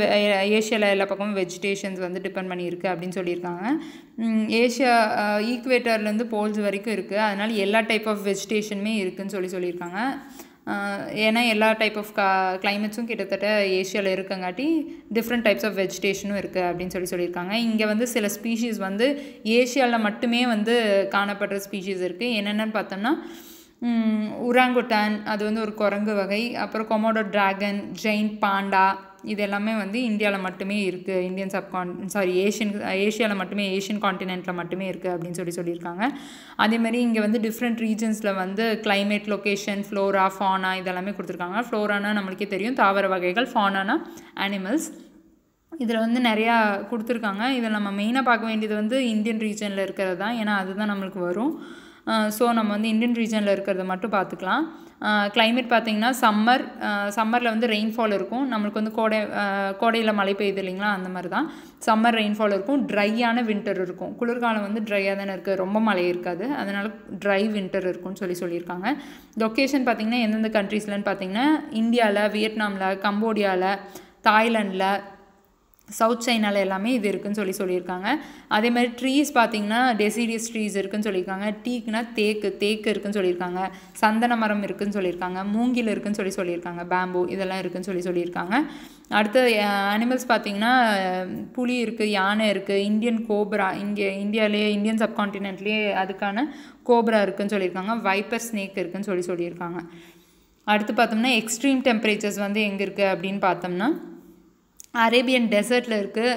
ஏஷியாவில் எல்லா பக்கமும் வெஜிடேஷன்ஸ் வந்து டிபெண்ட் பண்ணியிருக்கு அப்படின்னு சொல்லியிருக்காங்க. ஏஷியா ஈக்வேட்டர்லேருந்து போல்ஸ் வரைக்கும் இருக்குது, அதனால் எல்லா டைப் ஆஃப் வெஜிடேஷனுமே இருக்குதுன்னு சொல்லியிருக்காங்க. ஏன்னா எல்லா டைப் ஆஃப் கிளைமேட்ஸும் கிட்டத்தட்ட ஏஷியாவில் இருக்கங்காட்டி டிஃப்ரெண்ட் டைப்ஸ் ஆஃப் வெஜிடேஷனும் இருக்குது அப்படின்னு சொல்லியிருக்காங்க. இங்கே வந்து சில ஸ்பீஷீஸ் வந்து ஏஷியாவில் மட்டுமே வந்து காணப்படுற ஸ்பீஷீஸ் இருக்குது. என்னென்னு பார்த்தோம்னா உராங்குட்டான், அது வந்து ஒரு குரங்கு வகை. அப்புறம் கொமோடோ டிராகன், ஜெயின்ட் பாண்டா, இது எல்லாமே வந்து இந்தியாவில் மட்டுமே இருக்குது. ஏஷியாவில் மட்டுமே, ஏஷியன் காண்டினென்ட்டில் மட்டுமே இருக்குது அப்படின்னு சொல்லியிருக்காங்க. அதேமாதிரி இங்கே வந்து டிஃப்ரெண்ட் ரீஜன்ஸில் வந்து கிளைமேட், லொக்கேஷன், ஃப்ளோரா, ஃபானா இதெல்லாமே கொடுத்துருக்காங்க. ஃப்ளோரானா நம்மளுக்கே தெரியும், தாவர வகைகள். ஃபானானா அனிமல்ஸ். இதில் வந்து நிறையா கொடுத்துருக்காங்க. இதில் நம்ம மெயினாக பார்க்க வேண்டியது வந்து இந்தியன் ரீஜனில் இருக்கிறது தான், ஏன்னா அதுதான் நம்மளுக்கு வரும். ஸோ நம்ம வந்து இந்தியன் ரீஜனில் இருக்கிறத மட்டும் பார்த்துக்கலாம். கிளைமேட் பார்த்திங்கன்னா சம்மரில் வந்து ரெயின்ஃபால் இருக்கும். நம்மளுக்கு வந்து கோடையில் மழை பெய்யுது இல்லைங்களா, அந்த மாதிரி தான் சம்மர் ரெயின்ஃபால் இருக்கும். ட்ரையான வின்டர் இருக்கும். குளிர்காலம் வந்து ட்ரையாக தானே இருக்குது, ரொம்ப மழை இருக்காது, அதனால் ட்ரை வின்டர் இருக்கும்னு சொல்லியிருக்காங்க. லொக்கேஷன் பார்த்திங்கன்னா எந்தெந்த கண்ட்ரீஸ்லன்னு பார்த்திங்கன்னா இந்தியாவில், வியட்நாமில், கம்போடியாவில், தாய்லாண்டில், சவுத் சைனாவில் எல்லாமே இது இருக்குதுன்னு சொல்லியிருக்காங்க. அதே மாதிரி ட்ரீஸ் பார்த்திங்கன்னா டெசிடியஸ் ட்ரீஸ் இருக்குதுன்னு சொல்லியிருக்காங்க. டீக்குனா தேக்கு இருக்குதுன்னு சொல்லியிருக்காங்க. சந்தன மரம் இருக்குதுன்னு சொல்லியிருக்காங்க. மூங்கில் இருக்குதுன்னு சொல்லியிருக்காங்க. பேம்பு இதெல்லாம் இருக்குதுன்னு சொல்லியிருக்காங்க. அடுத்து அனிமல்ஸ் பார்த்திங்கன்னா புலி இருக்குது, யானை இருக்குது, இந்தியன் கோப்ரா, இங்கே இந்தியாவிலேயே இந்தியன் சப்கான்டினென்ட்லேயே அதுக்கான கோப்ரா இருக்குதுன்னு சொல்லியிருக்காங்க. வைப்பர் ஸ்னேக் இருக்குதுன்னு சொல்லியிருக்காங்க. அடுத்து பார்த்தோம்னா எக்ஸ்ட்ரீம் டெம்பரேச்சர்ஸ் வந்து எங்கே இருக்குது அப்படின்னு பார்த்தோம்னா அரேபியன் டெசர்ட்டில் இருக்குது,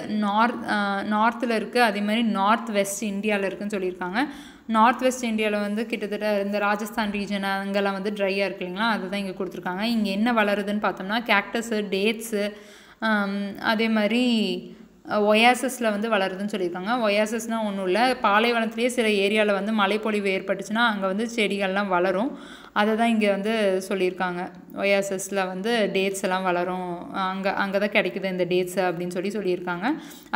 நார்த்தில் இருக்குது, அதே மாதிரி நார்த் வெஸ்ட் இந்தியாவில் இருக்குதுன்னு சொல்லியிருக்காங்க. நார்த் வெஸ்ட் இந்தியாவில் வந்து கிட்டத்தட்ட இந்த ராஜஸ்தான் ரீஜன் அங்கெல்லாம் வந்து ட்ரையாக இருக்கு இல்லைங்களா, அதுதான் இங்கே கொடுத்துருக்காங்க. இங்கே என்ன வளருதுன்னு பார்த்தோம்னா கேக்டஸு, டேட்ஸு, அதே மாதிரி ஒயாசஸில் வந்து வளருதுன்னு சொல்லியிருக்காங்க. ஒயாசஸ்னால் ஒன்றும் இல்லை, பாலைவனத்துலேயே சில ஏரியாவில் வந்து மழைப்பொழிவு ஏற்பட்டுச்சுன்னா அங்கே வந்து செடிகள்லாம் வளரும், அதை தான் இங்கே வந்து சொல்லியிருக்காங்க. ஒயாசஸில் வந்து டேட்ஸ் எல்லாம் வளரும், அங்கே தான் கிடைக்குது இந்த டேட்ஸ் அப்படின்னு சொல்லியிருக்காங்க.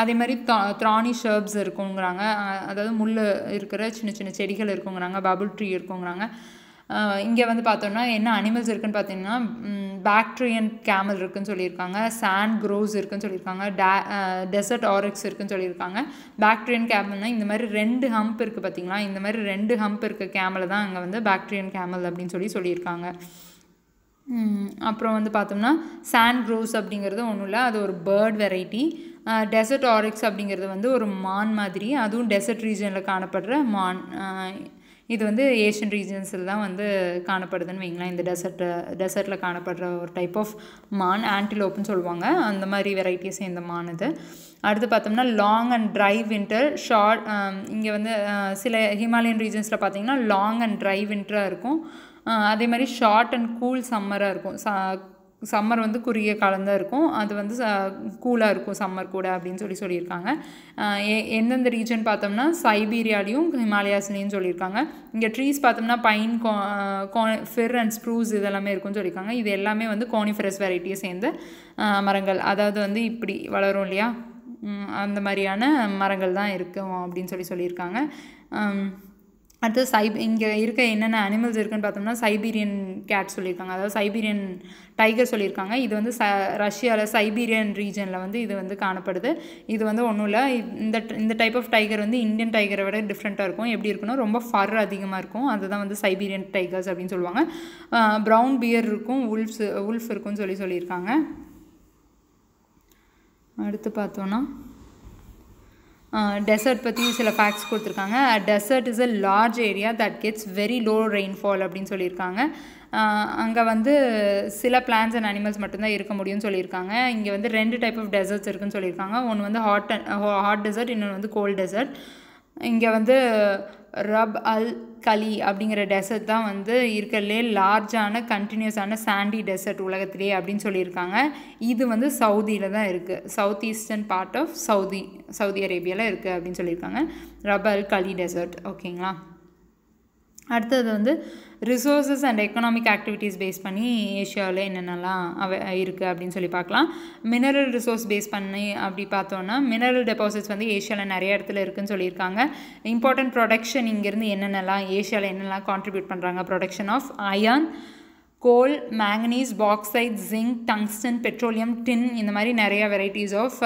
அதே மாதிரி த்ரானி ஷர்ப்ஸ் இருக்குங்கிறாங்க, அதாவது முள் இருக்கிற சின்ன சின்ன செடிகள் இருக்குங்கிறாங்க, பபுள் ட்ரீ இருக்குங்கிறாங்க. இங்கே வந்து பார்த்தோம்னா என்ன அனிமல்ஸ் இருக்குதுன்னு பார்த்தீங்கன்னா பாக்ட்ரியன் கேமல் இருக்குதுன்னு சொல்லியிருக்காங்க. சாண்ட் க்ரோஸ் இருக்குதுன்னு சொல்லியிருக்காங்க. டெசர்ட் ஆரிக்ஸ் இருக்குதுன்னு சொல்லியிருக்காங்க. பாக்ட்ரியன் கேமல்னால் இந்த மாதிரி 2 ஹம்ப் இருக்குது பார்த்தீங்களா, இந்த மாதிரி 2 ஹம்ப் இருக்க கேமலை தான் அங்கே வந்து பாக்ட்ரியன் கேமல் அப்படின்னு சொல்லியிருக்காங்க. அப்புறம் வந்து பார்த்தோம்னா சாண்ட் க்ரோஸ் அப்படிங்கிறது ஒன்றும் இல்லை, அது ஒரு பேர்ட் வெரைட்டி. டெசர்ட் ஆரிக்ஸ் அப்படிங்கிறது வந்து ஒரு மான் மாதிரி, அதுவும் டெசர்ட் ரீஜனில் காணப்படுற மான். இது வந்து ஏஷியன் ரீஜன்ஸில் தான் வந்து காணப்படுதுன்னு வைங்களேன். இந்த டெசர்ட்டில் காணப்படுற ஒரு டைப் ஆஃப் மான், ஆன்டிலோப்புன்னு சொல்லுவாங்க, அந்த மாதிரி வெரைட்டியை சேர்ந்த மான் இது. அடுத்து பார்த்தோம்னா லாங் அண்ட் ட்ரை வின்டர், இங்கே வந்து சில ஹிமாலயன் ரீஜன்ஸில் பார்த்திங்கன்னா லாங் அண்ட் ட்ரை வின்டராக இருக்கும். அதே மாதிரி ஷார்ட் அண்ட் கூல் சம்மராக இருக்கும். சம்மர் வந்து குறுகிய காலம்தான் இருக்கும், அது வந்து கூலாக இருக்கும் சம்மர் கூட அப்படின்னு சொல்லியிருக்காங்க. எந்தெந்த ரீஜன் பார்த்தோம்னா சைபீரியாலையும் ஹிமாலயாஸ்லேயும் சொல்லியிருக்காங்க. இங்கே ட்ரீஸ் பார்த்தோம்னா பைன், ஃபிர் அண்ட் ஸ்ப்ரூஸ் இதெல்லாமே இருக்குன்னு சொல்லியிருக்காங்க. இது எல்லாமே வந்து கோனிஃபரஸ் வெரைட்டியை சேர்ந்த மரங்கள், அதாவது வந்து இப்படி வளரும் இல்லையா, அந்த மாதிரியான மரங்கள் தான் இருக்கும் அப்படின்னு சொல்லியிருக்காங்க. அடுத்து இங்கே இருக்க என்னென்ன அனிமல்ஸ் இருக்குன்னு பார்த்தோம்னா சைபீரியன் கேட் சொல்லியிருக்காங்க, அதாவது சைபீரியன் டைகர் சொல்லியிருக்காங்க. இது வந்து ரஷ்யாவில் சைபீரியன் ரீஜனில் வந்து இது வந்து காணப்படுது. இது வந்து ஒன்றும் இல்லை, இந்த டைப் ஆஃப் டைகர் வந்து இந்தியன் டைகரை விட டிஃப்ரெண்ட்டாக இருக்கும். எப்படி இருக்குன்னா ரொம்ப ஃபர் அதிகமாக இருக்கும், அதுதான் வந்து சைபீரியன் டைகர்ஸ் அப்படின்னு சொல்லுவாங்க. ப்ரௌன் பியர் இருக்கும், உல்ஃப் இருக்கும்னு சொல்லியிருக்காங்க. அடுத்து பார்த்தோன்னா டெசர்ட் பற்றி சில ஃபேக்ட்ஸ் கொடுத்துருக்காங்க. Desert is a large area that gets very low rainfall அப்படின்னு சொல்லியிருக்காங்க. அங்கே வந்து சில பிளான்ஸ் அண்ட் அனிமல்ஸ் மட்டும்தான் இருக்க முடியும்னு சொல்லியிருக்காங்க. இங்கே வந்து 2 டைப் ஆஃப் டெசர்ட்ஸ் இருக்குன்னு சொல்லியிருக்காங்க. ஒன்று வந்து ஹாட் டெசர்ட், இன்னொன்று வந்து கோல்ட் டெசர்ட். இங்கே வந்து ரப் அல் கலி அப்படிங்கிற டெசர்ட் தான் வந்து இருக்கிறதுலே லார்ஜான கண்டினியூஸான சாண்டி டெசர்ட் உலகத்திலே அப்படின்னு சொல்லியிருக்காங்க. இது வந்து சவுதியில் தான் இருக்குது, south eastern part of Saudi அரேபியாவில் இருக்குது அப்படின்னு சொல்லியிருக்காங்க, ரப் அல் கலி டெசர்ட். ஓகேங்களா. அடுத்தது வந்து resources and economic activities base பண்ணி ஏஷியாவில் என்னென்னலாம் இருக்குது அப்படின்னு சொல்லி பார்க்கலாம். மினரல் ரிசோர்ஸ் பேஸ் பண்ணி அப்படி பார்த்தோன்னா மினரல் டெபாசிட்ஸ் வந்து ஏஷியாவில் நிறைய இடத்துல இருக்குதுன்னு சொல்லியிருக்காங்க. இம்பார்ட்டன்ட் ப்ரொடக்ஷன் இங்கேருந்து என்னென்னலாம் ஏஷியாவில் என்னெல்லாம் கான்ட்ரிபியூட் பண்ணுறாங்க, production of iron, coal, manganese, bauxite, zinc, tungsten, petroleum, tin, இந்த மாதிரி நிறைய வெரைட்டிஸ் ஆஃப்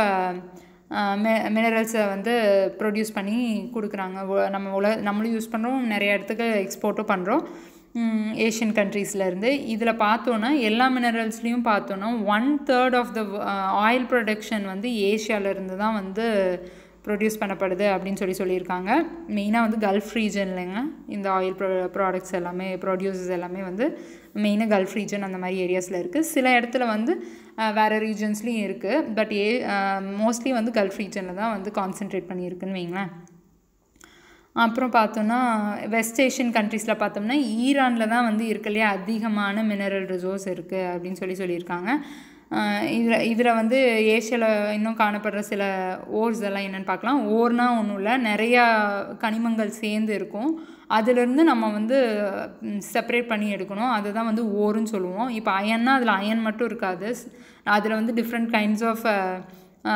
மினரல்ஸை வந்து ப்ரொடியூஸ் பண்ணி கொடுக்குறாங்க. நம்மளும் யூஸ் பண்ணுறோம், நிறைய இடத்துக்கு எக்ஸ்போர்ட்டும் பண்ணுறோம் ஏஷியன் கண்ட்ரீஸ்லேருந்து. இதில் பார்த்தோன்னா எல்லா மினரல்ஸ்லேயும் பார்த்தோன்னா 1/3 ஆஃப் த ஆயில் ப்ரொடக்ஷன் வந்து ஏஷியாவிலேருந்து தான் வந்து ப்ரொடியூஸ் பண்ணப்படுது அப்படின்னு சொல்லியிருக்காங்க. மெயினாக வந்து கல்ஃப் ரீஜன்லங்க இந்த ஆயில் ப்ராடக்ட்ஸ் எல்லாமே ப்ரொடியூசர்ஸ் எல்லாமே வந்து மெயினாக கல்ஃப் ரீஜன் அந்த மாதிரி ஏரியாஸில் இருக்குது. சில இடத்துல வந்து வேறு ரீஜன்ஸ்லேயும் இருக்குது, பட் மோஸ்ட்லி வந்து கல்ஃப் ரீஜனில் தான் வந்து கான்சென்ட்ரேட் பண்ணியிருக்குன்னு வைங்களேன். அப்புறம் பார்த்தோன்னா வெஸ்ட் ஏஷியன் கண்ட்ரீஸில் பார்த்தோம்னா ஈரானில் தான் வந்து இருக்கலையே அதிகமான மினரல் ரிசோர்ஸ் இருக்குது அப்படின்னு சொல்லியிருக்காங்க. இதில் வந்து ஏஷியாவில் இன்னும் காணப்படுற சில ஓர்ஸ் எல்லாம் என்னென்னு பார்க்கலாம். ஓர்னால் ஒன்றும் இல்லை, நிறையா கனிமங்கள் சேர்ந்து இருக்கும், அதிலேருந்து நம்ம வந்து செப்பரேட் பண்ணி எடுக்கணும், அதுதான் வந்து ஓருன்னு சொல்லுவோம். இப்போ அயன்னா அதில் அயன் மட்டும் இருக்காது, அதில் வந்து டிஃப்ரெண்ட் கைண்ட்ஸ் ஆஃப்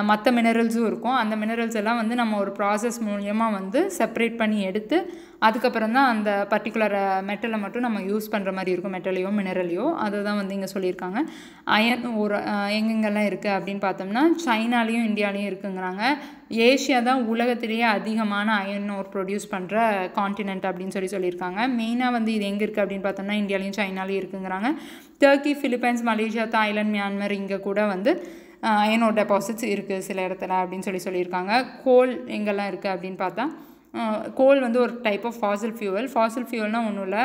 மற்ற மினரல்ஸும் இருக்கும். அந்த மினரல்ஸ் எல்லாம் வந்து நம்ம ஒரு ப்ராசஸ் மூலியமாக வந்து செப்பரேட் பண்ணி எடுத்து அதுக்கப்புறம் தான் அந்த பர்டிகுலர் மெட்டலை மட்டும் நம்ம யூஸ் பண்ணுற மாதிரி இருக்கும், மெட்டலையோ மினரலையோ. அதை தான் வந்து இங்கே சொல்லியிருக்காங்க. அயன் ஒரு எங்கெங்கெல்லாம் இருக்குது அப்படின்னு பார்த்தோம்னா சைனாலேயும் இந்தியாலேயும் இருக்குங்கிறாங்க. ஏஷியா தான் உலகத்திலேயே அதிகமான அயன் ஓர் ப்ரொடியூஸ் பண்ணுற காண்டினென்ட் அப்படின்னு சொல்லியிருக்காங்க. மெயினாக வந்து இது எங்கே இருக்குது அப்படின்னு பார்த்தோம்னா இந்தியாலேயும் சைனாலேயும் இருக்குங்கிறாங்க. Turkey, Philippines, Malaysia, Thailand, Myanmar இங்கே கூட வந்து அயனோட டெபாசிட்ஸ் இருக்குது சில இடத்துல அப்படின்னு சொல்லியிருக்காங்க. கோல் எங்கெல்லாம் இருக்குது அப்படின்னு பார்த்தா கோல் வந்து ஒரு டைப் ஆஃப் ஃபாசில் ஃபியூவல்னால் ஒன்றும் இல்லை,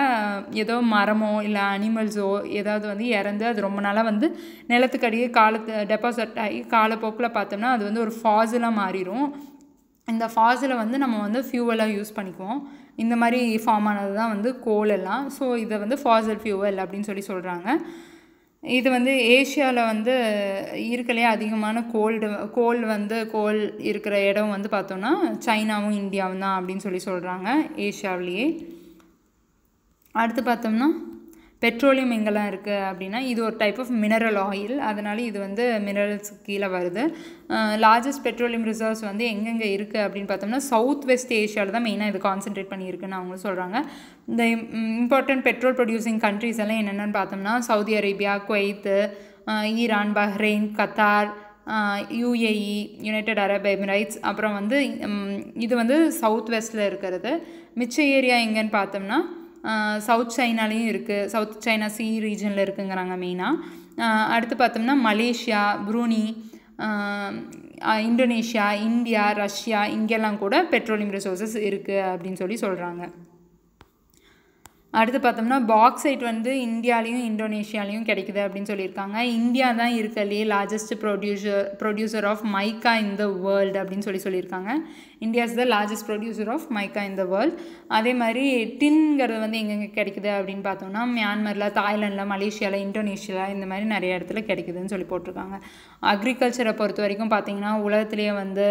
ஏதோ மரமோ இல்லை அனிமல்ஸோ ஏதாவது வந்து இறந்து அது ரொம்ப நாளாக வந்து நிலத்துக்கடியே டெபாசிட் ஆகி காலப்போக்கில் பார்த்தோம்னா அது வந்து ஒரு ஃபாசிலாக மாறிடும். இந்த ஃபாசிலை வந்து நம்ம வந்து ஃபியூவலாக யூஸ் பண்ணிக்குவோம். இந்த மாதிரி ஃபார்ம் ஆனது தான் வந்து கோல் எல்லாம். ஸோ இதை வந்து ஃபாசில் ஃபியூவல் அப்படின்னு சொல்கிறாங்க. இது வந்து ஏஷியாவில் வந்து இருக்கலையே அதிகமான கோல் இருக்கிற இடம் வந்து பார்த்தோன்னா சைனாவும் இந்தியாவும் தான் அப்படின்னு சொல்கிறாங்க ஏஷியாவிலேயே. அடுத்து பார்த்தோம்னா பெட்ரோலியம் எங்கெல்லாம் இருக்குது அப்படின்னா இது ஒரு டைப் ஆஃப் மினரல் ஆயில், அதனால இது வந்து மினரல்ஸ் கீழே வருது. லார்ஜஸ்ட் பெட்ரோலியம் ரிசர்வ்ஸ் வந்து எங்கெங்கே இருக்குது அப்படின்னு பார்த்தோம்னா சவுத் வெஸ்ட் ஏஷியாவில் தான் மெயினாக இது கான்சென்ட்ரேட் பண்ணியிருக்குன்னு அவங்க சொல்கிறாங்க. இந்த இம்பார்ட்டன்ட் பெட்ரோல் ப்ரொடியூசிங் கண்ட்ரீஸ் எல்லாம் என்னென்னு பார்த்தோம்னா Saudi Arabia, Kuwait, Iran, Bahrain, Qatar, UAE, United Arab Emirates. அப்புறம் வந்து இது வந்து சவுத் வெஸ்ட்டில் இருக்கிறது. மிச்ச ஏரியா எங்கேன்னு பார்த்தோம்னா சவுத் சைனாலேயும் இருக்குது, சவுத் சைனா சி ரீஜனில் இருக்குங்கிறாங்க மெயினாக. அடுத்து பார்த்தோம்னா Malaysia, Brunei, Indonesia, India, Russia இங்கெல்லாம் கூட பெட்ரோலியம் ரிசோர்ஸஸ் இருக்குது அப்படின்னு சொல்கிறாங்க. அடுத்து பார்த்தோம்னா பாக்சைட் வந்து இந்தியாலையும் இந்தோனேஷியாலையும் கிடைக்குது அப்படின்னு சொல்லியிருக்காங்க. இந்தியா தான் இருக்கிறதுலே largest producer of mica in the world அப்படின்னு சொல்லியிருக்காங்க. India is the largest producer of mica in the world. அதே மாதிரி டின்ங்கிறது வந்து எங்கெங்கே கிடைக்குது அப்படின்னு பார்த்தோம்னா மியான்மரில், தாய்லாண்டில், மலேசியாவில், இந்தோனேஷியாவில் இந்த மாதிரி நிறைய இடத்துல கிடைக்குதுன்னு போட்டிருக்காங்க. அக்ரிகல்ச்சரை பொறுத்த வரைக்கும் பார்த்திங்கன்னா உலகத்துலேயே வந்து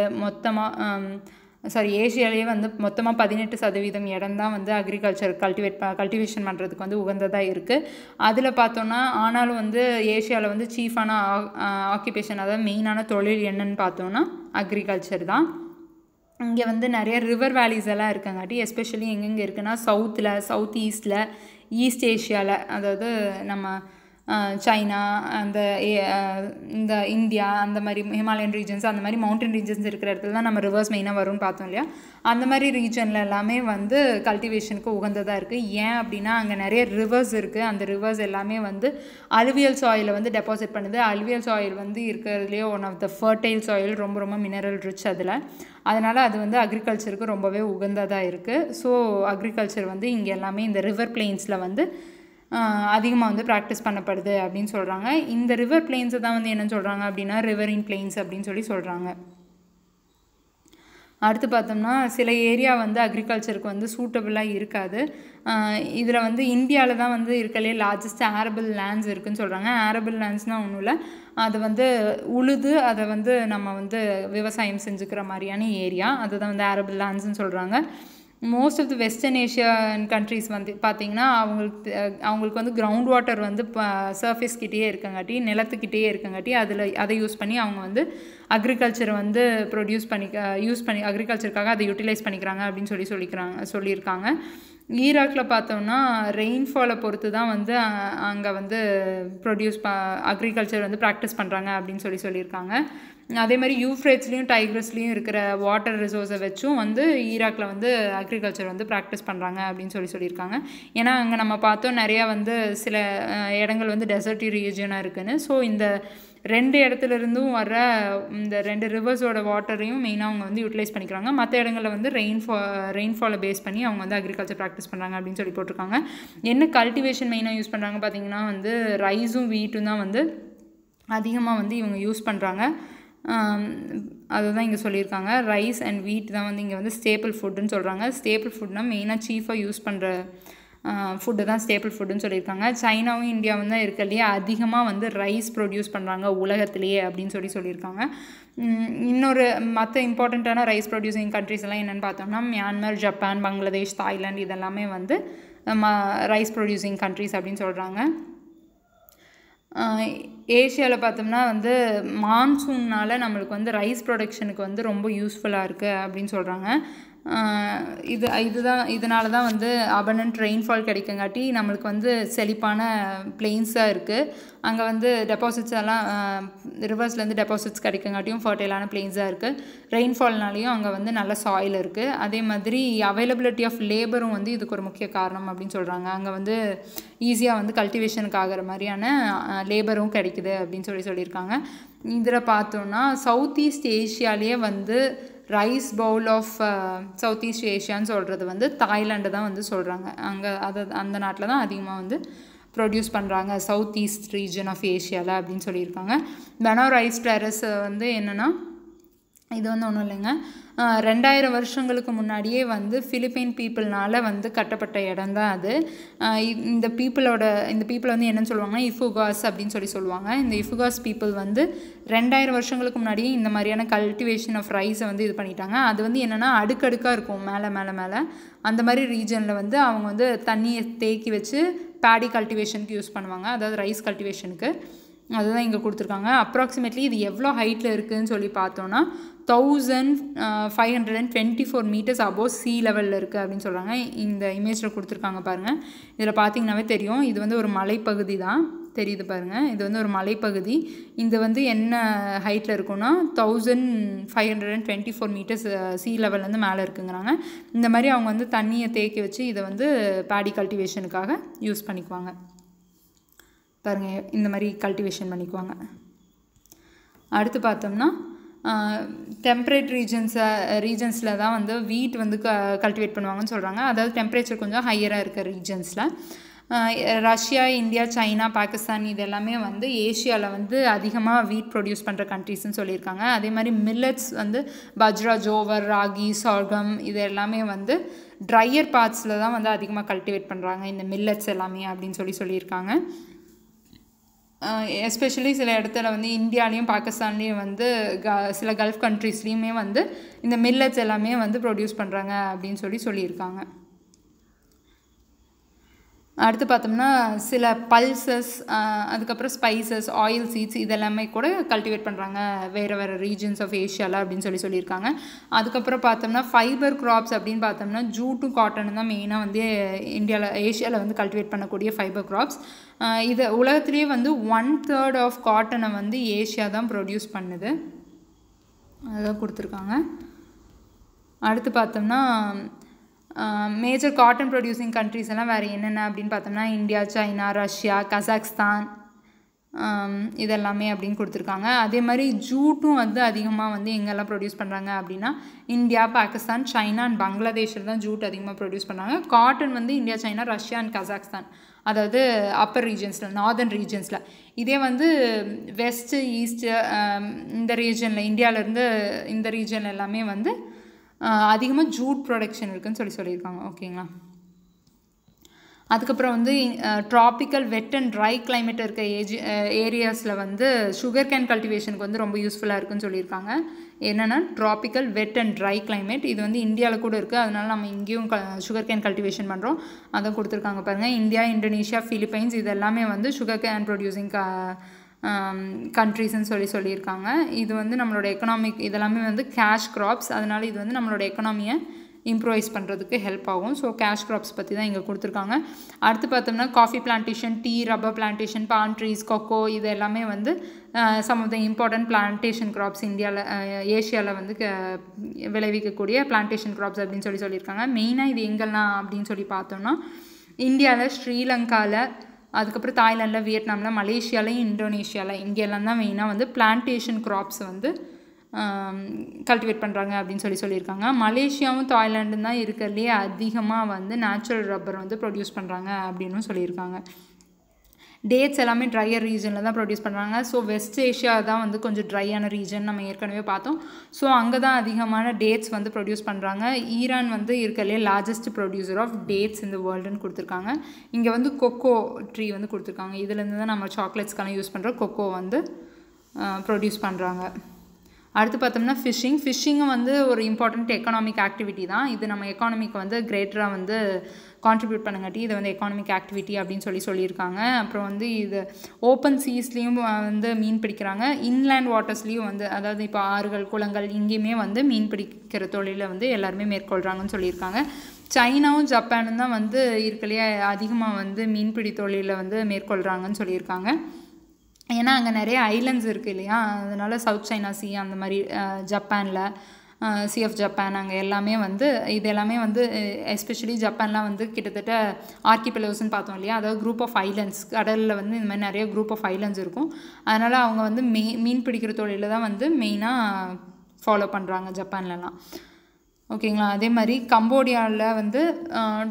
ஏஷியாலேயே வந்து மொத்தமாக 18% இடம் தான் வந்து அக்ரிகல்ச்சர் கல்டிவேஷன் பண்ணுறதுக்கு வந்து உகந்ததாக இருக்குது. அதில் பார்த்தோன்னா ஆனாலும் வந்து ஏஷியாவில் வந்து சீஃபான ஆக்கியூபேஷன், அதாவது மெயினான தொழில் என்னன்னு பார்த்தோன்னா அக்ரிகல்ச்சர் தான். இங்கே வந்து நிறைய ரிவர் வேலிஸ் எல்லாம் இருக்கங்காட்டி எஸ்பெஷலி எங்கெங்கே இருக்குன்னா சவுத் ஈஸ்டில் ஈஸ்ட் ஏஷியாவில், அதாவது நம்ம சைனா அந்த இந்த இந்தியா அந்த மாதிரி ஹிமாலயன் ரீஜன்ஸ் அந்த மாதிரி மவுண்டன் ரீஜன்ஸ் இருக்கிற இடத்துல தான் நம்ம ரிவர்ஸ் மெயினாக வரும்னு பார்த்தோம் இல்லையா. அந்த மாதிரி ரீஜனில் எல்லாமே வந்து கல்டிவேஷனுக்கு உகந்ததாக இருக்குது. ஏன் அப்படின்னா அங்கே நிறைய ரிவர்ஸ் இருக்குது. அந்த ரிவர்ஸ் எல்லாமே வந்து அலுவியல் சாயிலை வந்து டெபாசிட் பண்ணுது. அலுவியல் சாயில் வந்து இருக்கிறதுலேயே one of the fertile soil, ரொம்ப ரொம்ப மினரல் ரிச் அதில். அதனால் அது வந்து அக்ரிகல்ச்சருக்கு ரொம்பவே உகந்ததாக இருக்குது. ஸோ அக்ரிகல்ச்சர் வந்து இங்கே எல்லாமே இந்த ரிவர் பிளெயின்ஸில் வந்து அதிகமாக வந்து ப்ராக்டிஸ் பண்ணப்படுது அப்படின்னு சொல்கிறாங்க. இந்த ரிவர் பிளெயின்ஸை தான் வந்து என்னென்னு சொல்கிறாங்க அப்படின்னா ரிவரின் பிளெயின்ஸ் அப்படின்னு சொல்கிறாங்க. அடுத்து பார்த்தோம்னா சில ஏரியா வந்து அக்ரிகல்ச்சருக்கு வந்து சூட்டபுளாக இருக்காது. இதில் வந்து இந்தியாவில் தான் வந்து இருக்கலே லார்ஜஸ்ட் ஆரபிள் லேண்ட்ஸ் இருக்குதுன்னு சொல்கிறாங்க. ஆரபிள் லேண்ட்ஸ்னால் ஒன்றும் இல்லை, அது வந்து உழுது அதை வந்து நம்ம வந்து விவசாயம் செஞ்சுக்கிற மாதிரியான ஏரியா, அதுதான் வந்து ஆரபிள் லேண்ட்ஸ்ன்னு சொல்கிறாங்க. Most of the western Asian countries வந்து பார்த்திங்கன்னா அவங்களுக்கு வந்து கிரவுண்ட் வாட்டர் வந்து சர்ஃபேஸ்கிட்டேயே இருக்கங்காட்டி, நிலத்துக்கிட்டேயே இருக்கங்காட்டி அதை யூஸ் பண்ணி அவங்க வந்து அக்ரிகல்ச்சரை வந்து யூஸ் பண்ணி அக்ரிகல்ச்சருக்காக அதை யூட்டிலைஸ் பண்ணிக்கிறாங்க அப்படின்னு சொல்லியிருக்காங்க. ஈராக்கில் பார்த்தோம்னா ரெயின்ஃபாலை பொறுத்து தான் வந்து அங்கே வந்து அக்ரிகல்ச்சர் வந்து ப்ராக்டிஸ் பண்ணுறாங்க அப்படின்னு சொல்லியிருக்காங்க. அதே மாதிரி யூஃப்ரேட்ஸ்லேயும் டைக்ரஸ்லேயும் இருக்கிற வாட்டர் ரிசோர்ஸை வச்சும் வந்து ஈராக்கில் வந்து அக்ரிகல்ச்சர் வந்து ப்ராக்டிஸ் பண்ணுறாங்க அப்படின்னு சொல்லியிருக்காங்க. ஏன்னா அங்கே நம்ம பார்த்தோம் நிறையா வந்து சில இடங்கள் வந்து டெசர்ட்டி ரீஜனாக இருக்குதுன்னு. ஸோ இந்த 2 இடத்துலேருந்தும் வர இந்த 2 ரிவர்ஸோட வாட்டரையும் மெயினாக அவங்க வந்து யூட்டிலைஸ் பண்ணிக்கிறாங்க. மற்ற இடங்களில் வந்து ரெயின்ஃபாலை பேஸ் பண்ணி அவங்க வந்து அக்ரிகல்ச்சர் ப்ராக்டிஸ் பண்ணுறாங்க அப்படின்னு போட்டிருக்காங்க. என்ன கல்டிவேஷன் மெயினாக யூஸ் பண்ணுறாங்க பார்த்திங்கன்னா வந்து ரைஸும் வீட்டும் தான் வந்து அதிகமாக வந்து இவங்க யூஸ் பண்ணுறாங்க. அதுதான் இங்கே சொல்லியிருக்காங்க. ரைஸ் அண்ட் வீட் தான் வந்து இங்கே வந்து ஸ்டேபிள் ஃபுட்டுன்னு சொல்கிறாங்க. ஸ்டேபிள் ஃபுட்னால் மெயினாக சீஃபாக யூஸ் பண்ணுற ஃபுட்டு தான் ஸ்டேபிள் ஃபுட்டுன்னு சொல்லியிருக்காங்க. சைனாவும் இந்தியாவும் தான் இருக்கலையே அதிகமாக வந்து ரைஸ் ப்ரொடியூஸ் பண்ணுறாங்க உலகத்திலேயே அப்படின்னு சொல்லியிருக்காங்க. இன்னொரு மற்ற இம்பார்ட்டண்ட்டான ரைஸ் ப்ரொடியூசிங் கண்ட்ரிஸ் எல்லாம் என்னென்னு பார்த்தோம்னா மியான்மர், ஜப்பான், பங்களாதேஷ், தாய்லாந்து இதெல்லாமே வந்து ரைஸ் ப்ரொடியூசிங் கண்ட்ரிஸ் அப்படின்னு சொல்கிறாங்க. ஏஷியாவில் பார்த்தோம்னா வந்து மான்சூன்னால் நம்மளுக்கு வந்து ரைஸ் ப்ரொடக்ஷனுக்கு வந்து ரொம்ப யூஸ்ஃபுல்லாக இருக்குது அப்படின்னு சொல்கிறாங்க. இதனால தான் வந்து அபண்டன்ட் ரெயின்ஃபால் கிடைக்கங்காட்டி நம்மளுக்கு வந்து செழிப்பான பிளெயின்ஸாக இருக்குது. அங்கே வந்து டெபாசிட்ஸ் எல்லாம் ரிவர்ஸ்லேருந்து டெபாசிட்ஸ் கிடைக்கங்காட்டியும் ஃபர்டைலான பிளெயின்ஸாக இருக்குது. ரெயின்ஃபால்னாலையும் அங்கே வந்து நல்ல சாயில் இருக்குது. அதே மாதிரி அவைலபிலிட்டி ஆஃப் லேபரும் வந்து இதுக்கு ஒரு முக்கிய காரணம் அப்படின்னு சொல்கிறாங்க. அங்கே வந்து ஈஸியாக வந்து கல்டிவேஷனுக்கு ஆகிற மாதிரியான லேபரும் கிடைக்குது அப்படின்னு சொல்லியிருக்காங்க. இதில் பார்த்தோன்னா சவுத் ஈஸ்ட் ஏஷியாலேயே வந்து rice bowl of south east ஏஷியான்னு சொல்கிறது வந்து தாய்லாண்டு தான் வந்து சொல்கிறாங்க. அந்த நாட்டில் தான் அதிகமாக வந்து ப்ரொடியூஸ் பண்ணுறாங்க சவுத் ஈஸ்ட் ரீஜன் ஆஃப் ஏஷியாவில் அப்படின்னு சொல்லியிருக்காங்க. பெனோ ரைஸ் டெரஸ் வந்து என்னென்னா இது வந்து ஒன்றும் இல்லைங்க, 2000 வருஷங்களுக்கு முன்னாடியே வந்து ஃபிலிப்பைன் பீப்புள்னால் வந்து கட்டப்பட்ட இடம் தான் அது. இந்த பீப்புளை வந்து என்னென்னு சொல்லுவாங்கன்னா இஃபுகாஸ் அப்படின்னு சொல்லுவாங்க. இந்த இஃபுகாஸ் பீப்புள் வந்து 2000 வருஷங்களுக்கு முன்னாடியே இந்த மாதிரியான கல்டிவேஷன் ஆஃப் ரைஸை வந்து இது பண்ணிட்டாங்க. அது வந்து என்னென்னா அடுக்கடுக்காக இருக்கும் மேலே. அந்த மாதிரி ரீஜனில் வந்து அவங்க வந்து தண்ணியை தேக்கி வச்சு பேடி கல்டிவேஷனுக்கு யூஸ் பண்ணுவாங்க, அதாவது ரைஸ் கல்டிவேஷனுக்கு. அதுதான் இங்கே கொடுத்துருக்காங்க. அப்ராக்சிமேட்லி இது எவ்வளோ ஹைட்டில் இருக்குதுன்னு சொல்லி பார்த்தோன்னா 1524 மீட்டர்ஸ் அபோவ் சீ லெவலில் இருக்குது அப்படின்னு சொல்கிறாங்க. இந்த இமேஜில் கொடுத்துருக்காங்க பாருங்கள். இதில் பார்த்திங்கனாவே தெரியும், இது வந்து ஒரு மலைப்பகுதி தான் தெரியுது பாருங்கள். இது வந்து ஒரு மலைப்பகுதி. இது வந்து என்ன ஹைட்டில் இருக்குன்னா 1524 மீட்டர்ஸ் சீ லெவல்லேருந்து மேலே இருக்குங்கிறாங்க. இந்த மாதிரி அவங்க வந்து தண்ணியை தேக்கி வச்சு இதை வந்து பேடி கல்டிவேஷனுக்காக யூஸ் பண்ணிக்குவாங்க. பாருங்கள், இந்த மாதிரி கல்டிவேஷன் பண்ணிக்குவாங்க. அடுத்து பார்த்தோம்னா டெம்பரேட் ரீஜன்ஸில் தான் வந்து வீட் வந்து கல்டிவேட் பண்ணுவாங்கன்னு சொல்கிறாங்க. அதாவது டெம்பரேச்சர் கொஞ்சம் ஹையராக இருக்க ரீஜன்ஸில். ரஷ்யா, இந்தியா, சைனா, பாகிஸ்தான் இது எல்லாமே வந்து ஏஷியாவில் வந்து அதிகமாக வீட் ப்ரொடியூஸ் பண்ணுற கண்ட்ரிஸ்ன்னு சொல்லியிருக்காங்க. அதே மாதிரி மில்லட்ஸ் வந்து பஜ்ரா, ஜோவர், ராகி, சார்கம் இது எல்லாமே வந்து ட்ரையர் பார்ட்ஸில் தான் வந்து அதிகமாக கல்டிவேட் பண்ணுறாங்க இந்த மில்லட்ஸ் எல்லாமே அப்படின்னு சொல்லியிருக்காங்க. எஸ்பெஷலி சில இடத்துல வந்து இந்தியாலேயும் பாகிஸ்தான்லேயும் வந்து சில கல்ஃப் கண்ட்ரீஸ்லேயுமே வந்து இந்த மில்லட்ஸ் எல்லாமே வந்து ப்ரொடியூஸ் பண்ணுறாங்க அப்படின்னு சொல்லியிருக்காங்க. அடுத்து பார்த்தோம்னா சில பல்சஸ், அதுக்கப்புறம் ஸ்பைசஸ், ஆயில் சீட்ஸ் இதெல்லாமே கூட கல்டிவேட் பண்ணுறாங்க வேறு ரீஜன்ஸ் ஆஃப் ஏஷியாவில் அப்படின்னு சொல்லியிருக்காங்க. அதுக்கப்புறம் பார்த்தோம்னா ஃபைபர் கிராப்ஸ் அப்படின்னு பார்த்தோம்னா ஜூட்டும் காட்டனும் தான் மெயினாக வந்து ஏஷியாவில் வந்து கல்டிவேட் பண்ணக்கூடிய ஃபைபர் கிராப்ஸ். இது உலகத்துலேயே வந்து 1/3 ஆஃப் காட்டனை வந்து ஏஷியா தான் ப்ரொடியூஸ் பண்ணுது, அதான் கொடுத்துருக்காங்க. அடுத்து பார்த்தோம்னா மேஜர் காட்டன் ப்ரொடியூசிங் கண்ட்ரிஸ் எல்லாம் வேறு என்னென்ன அப்படின்னு பார்த்தோம்னா இந்தியா, சைனா, ரஷ்யா, கசாக்ஸ்தான் இதெல்லாமே அப்படின்னு கொடுத்துருக்காங்க. அதே மாதிரி ஜூட்டும் வந்து அதிகமாக வந்து எங்கெல்லாம் ப்ரொடியூஸ் பண்ணுறாங்க அப்படின்னா இந்தியா, பாகிஸ்தான், சைனா அண்ட் பங்களாதேஷில் தான் ஜூட் அதிகமாக ப்ரொடியூஸ் பண்ணுறாங்க. காட்டன் வந்து இந்தியா, சைனா, ரஷ்யா அண்ட் கசாக்ஸ்தான், அதாவது அப்பர் ரீஜன்ஸில், நார்தர்ன் ரீஜன்ஸில். இதே வந்து வெஸ்ட்டு, ஈஸ்ட்டு இந்த ரீஜனில், இந்தியாவிலேருந்து இந்த ரீஜன் எல்லாமே வந்து அதிகமாக ஜூட் ப்ரொடக்ஷன் இருக்குதுன்னு சொல்லியிருக்காங்க. ஓகேங்களா. அதுக்கப்புறம் வந்து tropical wet and try climate இருக்க ஏரியாஸில் வந்து சுகர் கேன் கல்டிவேஷனுக்கு வந்து ரொம்ப யூஸ்ஃபுல்லாக இருக்குதுன்னு சொல்லியிருக்காங்க. என்னென்னா tropical wet and try climate, இது வந்து இந்தியாவில் கூட இருக்குது, அதனால நம்ம இங்கேயும் சுகர் கேன் கல்டிவேஷன் பண்ணுறோம். அதை கொடுத்துருக்காங்க பாருங்கள். இந்தியா, இந்தோனேஷியா, ஃபிலிப்பைன்ஸ் இது எல்லாமே வந்து சுகர் கேன் ப்ரொடியூசிங் கண்ட்ரிஸ்ன்னு சொல்லியிருக்காங்க. இது வந்து நம்மளோட எக்கனாமிக் இதெல்லாமே வந்து கேஷ் கிராப்ஸ், அதனால் இது வந்து நம்மளோட எக்கனாமியை இம்ப்ரூவைஸ் பண்ணுறதுக்கு ஹெல்ப் ஆகும். ஸோ கேஷ் கிராப்ஸ் பற்றி தான் இங்கே கொடுத்துருக்காங்க. அடுத்து பார்த்தோம்னா coffee plantation, tea, rubber plantation, palm trees, cocoa இது எல்லாமே வந்து some of the important plantation crops இந்தியாவில், ஏஷியாவில் வந்து விளைவிக்கக்கூடிய பிளான்டேஷன் கிராப்ஸ் அப்படின்னு சொல்லியிருக்காங்க. மெயினாக இது எங்கெல்லாம் அப்படின்னு சொல்லி பார்த்தோம்னா இந்தியாவில், ஸ்ரீலங்காவில், அதுக்கப்புறம் தாய்லாண்டில், வியட்நாமில், மலேசியாவில், இந்தோனேஷியாவில் இங்கெல்லாம் தான் மெயினாக வந்து பிளான்டேஷன் கிராப்ஸ் வந்து கல்டிவேட் பண்ணுறாங்க அப்படின்னு சொல்லியிருக்காங்க. மலேசியாவும் தாய்லாண்டும் தான் இருக்கிறதுலே அதிகமாக வந்து நேச்சுரல் ரப்பர் வந்து ப்ரொடியூஸ் பண்ணுறாங்க அப்படின்னு சொல்லியிருக்காங்க. டேட்ஸ் எல்லாமே ட்ரையர் ரீஜனில் தான் ப்ரொடியூஸ் பண்ணுறாங்க. ஸோ வெஸ்ட் ஏஷியா தான் வந்து கொஞ்சம் ட்ரையான ரீஜன், நம்ம ஏற்கனவே பார்த்தோம். ஸோ அங்கே தான் அதிகமான டேட்ஸ் வந்து ப்ரொடியூஸ் பண்ணுறாங்க. ஈரான் வந்து இருக்கிறதுலே லார்ஜஸ்ட் ப்ரொடியூசர் ஆஃப் டேட்ஸ் இந்த வேர்ல்டுன்னு கொடுத்துருக்காங்க. இங்கே வந்து கொக்கோ ட்ரீ வந்து கொடுத்துருக்காங்க. இதுலேருந்து தான் நம்ம சாக்லேட்ஸ்க்கெல்லாம் யூஸ் பண்ணுற கொக்கோ வந்து ப்ரொடியூஸ் பண்ணுறாங்க. அடுத்து பார்த்தோம்னா ஃபிஷ்ஷிங்கும் வந்து ஒரு இம்பார்ட்டண்ட் எக்கனாமிக் ஆக்டிவிட்டி தான். இது நம்ம எக்கானமிக்கு வந்து கிரேட்டராக வந்து கான்ட்ரிபியூட் பண்ணங்காட்டி இதை வந்து எக்கானமிக் ஆக்டிவிட்டி அப்படின்னு சொல்லியிருக்காங்க. அப்புறம் வந்து இது ஓப்பன் சீஸ்லேயும் வந்து மீன் பிடிக்கிறாங்க, இன்லேண்ட் வாட்டர்ஸ்லேயும் வந்து, அதாவது இப்போ ஆறுகள், குளங்கள் இங்கேயுமே வந்து மீன் பிடிக்கிற தொழிலை வந்து எல்லாருமே மேற்கொள்கிறாங்கன்னு சொல்லியிருக்காங்க. சைனாவும் ஜப்பானும் தான் வந்து இருக்கலையே அதிகமாக வந்து மீன்பிடி தொழிலில் வந்து மேற்கொள்கிறாங்கன்னு சொல்லியிருக்காங்க. ஏன்னா அங்கே நிறைய ஐலண்ட்ஸ் இருக்குது இல்லையா, அதனால் சவுத் சைனா சி அந்த மாதிரி ஜப்பானில் சி ஆஃப் ஜப்பான் அங்கே எல்லாமே வந்து இது எல்லாமே வந்து எஸ்பெஷலி ஜப்பான்லாம் வந்து கிட்டத்தட்ட ஆர்கிபெலோஸ்ன்னு பார்த்தோம் இல்லையா, அதாவது குரூப் ஆஃப் ஐலண்ட்ஸ், கடலில் வந்து இந்த மாதிரி நிறைய குரூப் ஆஃப் ஐலண்ட்ஸ் இருக்கும். அதனால் அவங்க வந்து மீன் பிடிக்கிற தொழிலில் தான் வந்து மெயினாக ஃபாலோ பண்ணுறாங்க ஜப்பான்லலாம். ஓகேங்களா. அதே மாதிரி கம்போடியாவில் வந்து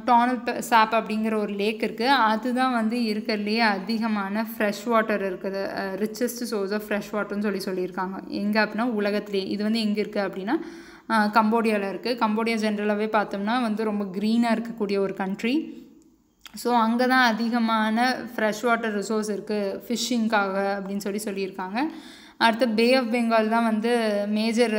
டானல் சாப் அப்படிங்கிற ஒரு லேக் இருக்குது. அதுதான் வந்து இருக்கிறதுலேயே அதிகமான ஃப்ரெஷ் வாட்டர் இருக்குது, ரிச்சஸ்ட் சோர்ஸ் ஆஃப் ஃப்ரெஷ் வாட்டர்னு சொல்லியிருக்காங்க. எங்கே அப்படின்னா உலகத்துலேயே. இது வந்து எங்கே இருக்குது அப்படின்னா கம்போடியாவில் இருக்குது. கம்போடியா ஜென்ரலாகவே பார்த்தோம்னா வந்து ரொம்ப க்ரீனாக இருக்கக்கூடிய ஒரு கண்ட்ரி. ஸோ அங்கே தான் அதிகமான ஃப்ரெஷ் வாட்டர் ரிசோர்ஸ் இருக்குது ஃபிஷ்ஷிங்காக அப்படின்னு சொல்லியிருக்காங்க. அடுத்து பே ஆஃப் பெங்கால் தான் வந்து மேஜர்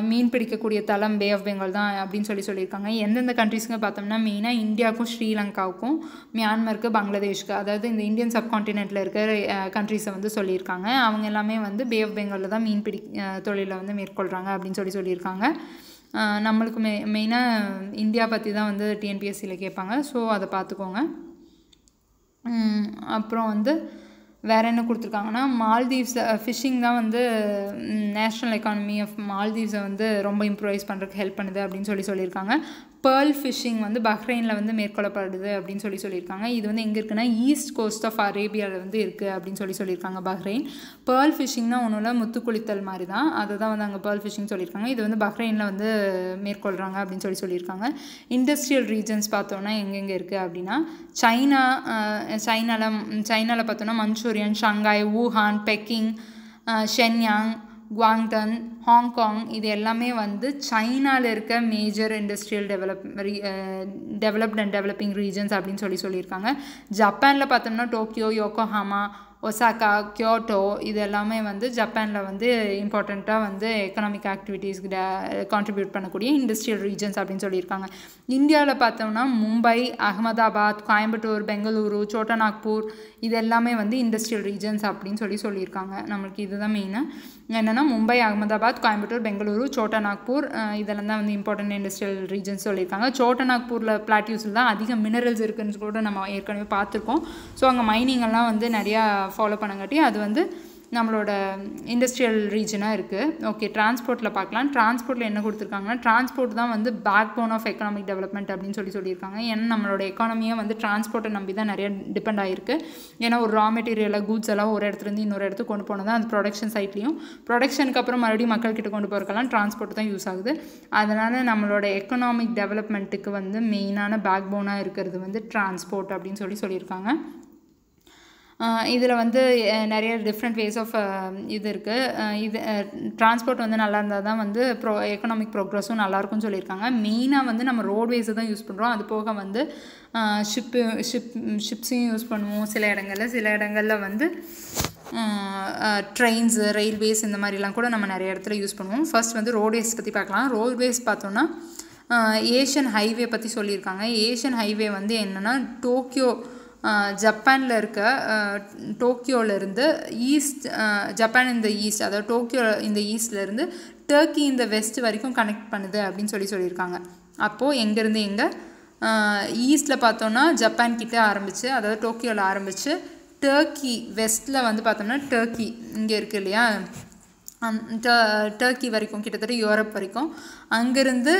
மீன் பிடிக்கக்கூடிய தளம் பே ஆஃப் பெங்கால் தான் அப்படின்னு சொல்லியிருக்காங்க. எந்தெந்த கண்ட்ரிஸ்க்கு பார்த்தோம்னா மெயினாக இந்தியாவுக்கும், ஸ்ரீலங்காவுக்கும், மியான்மருக்கு, பங்களாதேஷ்க்கு, அதாவது இந்த இந்தியன் சப்கான்டினென்ட்டில் இருக்கிற கண்ட்ரிஸை வந்து சொல்லியிருக்காங்க. அவங்க எல்லாமே வந்து பே ஆஃப் பெங்காலில் தான் மீன் தொழிலை வந்து மேற்கொள்கிறாங்க அப்படின்னு சொல்லியிருக்காங்க. நம்மளுக்கு மெயினாக இந்தியா பற்றி தான் வந்து டிஎன்பிஎஸ்சியில் கேட்பாங்க. ஸோ அதை பார்த்துக்கோங்க. அப்புறம் வந்து வேறு என்ன கொடுத்துருக்காங்கன்னா மால்தீவ்ஸ் ஃபிஷ்ஷிங் தான் வந்து நேஷ்னல் எக்கானமி ஆஃப் மால்தீவ்ஸை வந்து ரொம்ப இம்ப்ரூவைஸ் பண்ணுறதுக்கு ஹெல்ப் பண்ணுது அப்படின்னு சொல்லியிருக்காங்க. பேர்ல் ஃபிஷ்ஷிங் வந்து பஹ்ரைனில் வந்து மேற்கொள்ளப்படுது அப்படின்னு சொல்லியிருக்காங்க. இது வந்து எங்கே இருக்குன்னா ஈஸ்ட் கோஸ்ட் ஆஃப் அரேபியாவில் வந்து இருக்குது அப்படின்னு சொல்லியிருக்காங்க பஹ்ரைன். பேர்ல் ஃபிஷ்ஷிங் தான் ஒன்றும் இல்லை, முத்து குளித்தல் மாதிரி தான், அதை தான் வந்து அங்கே பேர்ல் ஃபிஷ்ஷிங் சொல்லியிருக்காங்க. இது வந்து பஹ்ரைனில் வந்து மேற்கொள்கிறாங்க அப்படின்னு சொல்லியிருக்காங்க. இண்டஸ்ட்ரியல் ரீஜன்ஸ் பார்த்தோன்னா எங்கெங்கே இருக்குது அப்படின்னா சைனாவில் பார்த்தோன்னா Manchurian, Shanghai, Wuhan, Peking, Shenyang, Guangdong, Hong Kong இது எல்லாமே வந்து சைனாவில் இருக்க major industrial developed and developing regions அப்படின்னு சொல்லியிருக்காங்க. ஜப்பானில் பார்த்தோம்னா டோக்கியோ, யோக்கோஹாமா, ஒசாக்கா, கியோட்டோ இது எல்லாமே வந்து ஜப்பானில் வந்து இம்பார்ட்டண்ட்டாக வந்து எக்கனாமிக் ஆக்டிவிட்டீஸ்க்கு கான்ட்ரிபியூட் பண்ணக்கூடிய இண்டஸ்ட்ரியல் ரீஜன்ஸ் அப்படின்னு சொல்லியிருக்காங்க. இந்தியாவில் பார்த்தோம்னா மும்பை, அகமதாபாத், கோயம்புத்தூர், பெங்களூரு, சோட்டா நாக்பூர் இது எல்லாமே வந்து இண்டஸ்ட்ரியல் ரீஜன்ஸ் அப்படின்னு சொல்லியிருக்காங்க. நம்மளுக்கு இதுதான் மெயினாக என்னென்னா மும்பை, அகமதாபாத், கோயம்புத்தூர், பெங்களூரு, சோட்டா நாக்பூர் இதெல்லாம் தான் வந்து இம்பார்ட்டன்ட் இண்டஸ்ட்ரியல் ரீஜன்ஸ் சொல்லியிருக்காங்க. சோட்டா நாக்பூரில் பிளாட்டியூஸில் தான் அதிக மினரல்ஸ் இருக்குன்னு கூட நம்ம ஏற்கனவே பார்த்துருக்கோம். ஸோ அங்கே மைனிங் எல்லாம் வந்து நிறையா ஃபாலோ பண்ணங்காட்டி அது வந்து நம்மளோட இண்டஸ்ட்ரியல் ரீஜனாக இருக்குது. ஓகே, டிரான்ஸ்போர்ட்டில் பார்க்கலாம். டிரான்ஸ்போர்ட்டில் என்ன கொடுத்துருக்காங்கன்னா டிரான்ஸ்போர்ட் தான் வந்து backbone of economic development அப்படின்னு சொல்லியிருக்காங்க. ஏன்னா நம்மளோட எக்கானமியை வந்து டிரான்ஸ்போர்ட்டை நம்பி தான் நிறைய டிபெண்ட் ஆகிருக்கு. ஏன்னா ஒரு ரா மெட்டீரியலாக கூட்ஸ் எல்லாம் ஒரு இடத்துலேருந்து இன்னொரு இடத்துக்கு கொண்டு போனதான் அந்த ப்ரொடக்ஷன் சைட்லையும் ப்ரொடக்ஷனுக்கு அப்புறம் மறுபடியும் மக்கள்கிட்ட கொண்டு போகிறக்கெல்லாம் டிரான்ஸ்போர்ட் தான் யூஸ் ஆகுது. அதனால் நம்மளோட எக்கனாமிக் டெவலப்மெண்ட்டுக்கு வந்து மெயினான பேக் போனாக இருக்கிறது வந்து டிரான்ஸ்போர்ட் அப்படின்னு சொல்லியிருக்காங்க. இதில் வந்து நிறைய டிஃப்ரெண்ட் வேஸ் ஆஃப் இது இருக்குது. இது டிரான்ஸ்போர்ட் வந்து நல்லா இருந்தால் தான் வந்து எக்கனாமிக் ப்ரோக்ரஸும் நல்லாயிருக்கும்னு சொல்லியிருக்காங்க. மெயினாக வந்து நம்ம ரோட்வேஸை தான் யூஸ் பண்ணுறோம். அது போக வந்து ஷிப்ஸையும் யூஸ் பண்ணுவோம் சில இடங்களில் வந்து ட்ரெயின்ஸு, ரயில்வேஸ் இந்த மாதிரிலாம் கூட நம்ம நிறைய இடத்துல யூஸ் பண்ணுவோம். ஃபர்ஸ்ட் வந்து ரோட்வேஸ் பற்றி பார்க்கலாம். ரோட்வேஸ் பார்த்தோன்னா ஏஷியன் ஹைவே பற்றி சொல்லியிருக்காங்க. ஏஷியன் ஹைவே வந்து என்னென்னா டோக்கியோ ஜப்பானில் இருக்க டோக்கியோவிலேருந்து ஈஸ்ட், ஜப்பான் இந்த ஈஸ்ட், அதாவது டோக்கியோ இந்த ஈஸ்ட்லேருந்து டர்க்கி இந்த வெஸ்ட் வரைக்கும் கனெக்ட் பண்ணுது அப்படின்னு சொல்லியிருக்காங்க. அப்போது எங்கேருந்து எங்கே ஈஸ்ட்டில் பார்த்தோன்னா ஜப்பான் கிட்டே ஆரம்பித்து, அதாவது டோக்கியோவில் ஆரம்பித்து டர்க்கி வெஸ்ட்டில் வந்து பார்த்தோம்னா டர்க்கி இங்கே இருக்குது இல்லையா, டர்க்கி வரைக்கும் கிட்டத்தட்ட யூரோப் வரைக்கும், அங்கேருந்து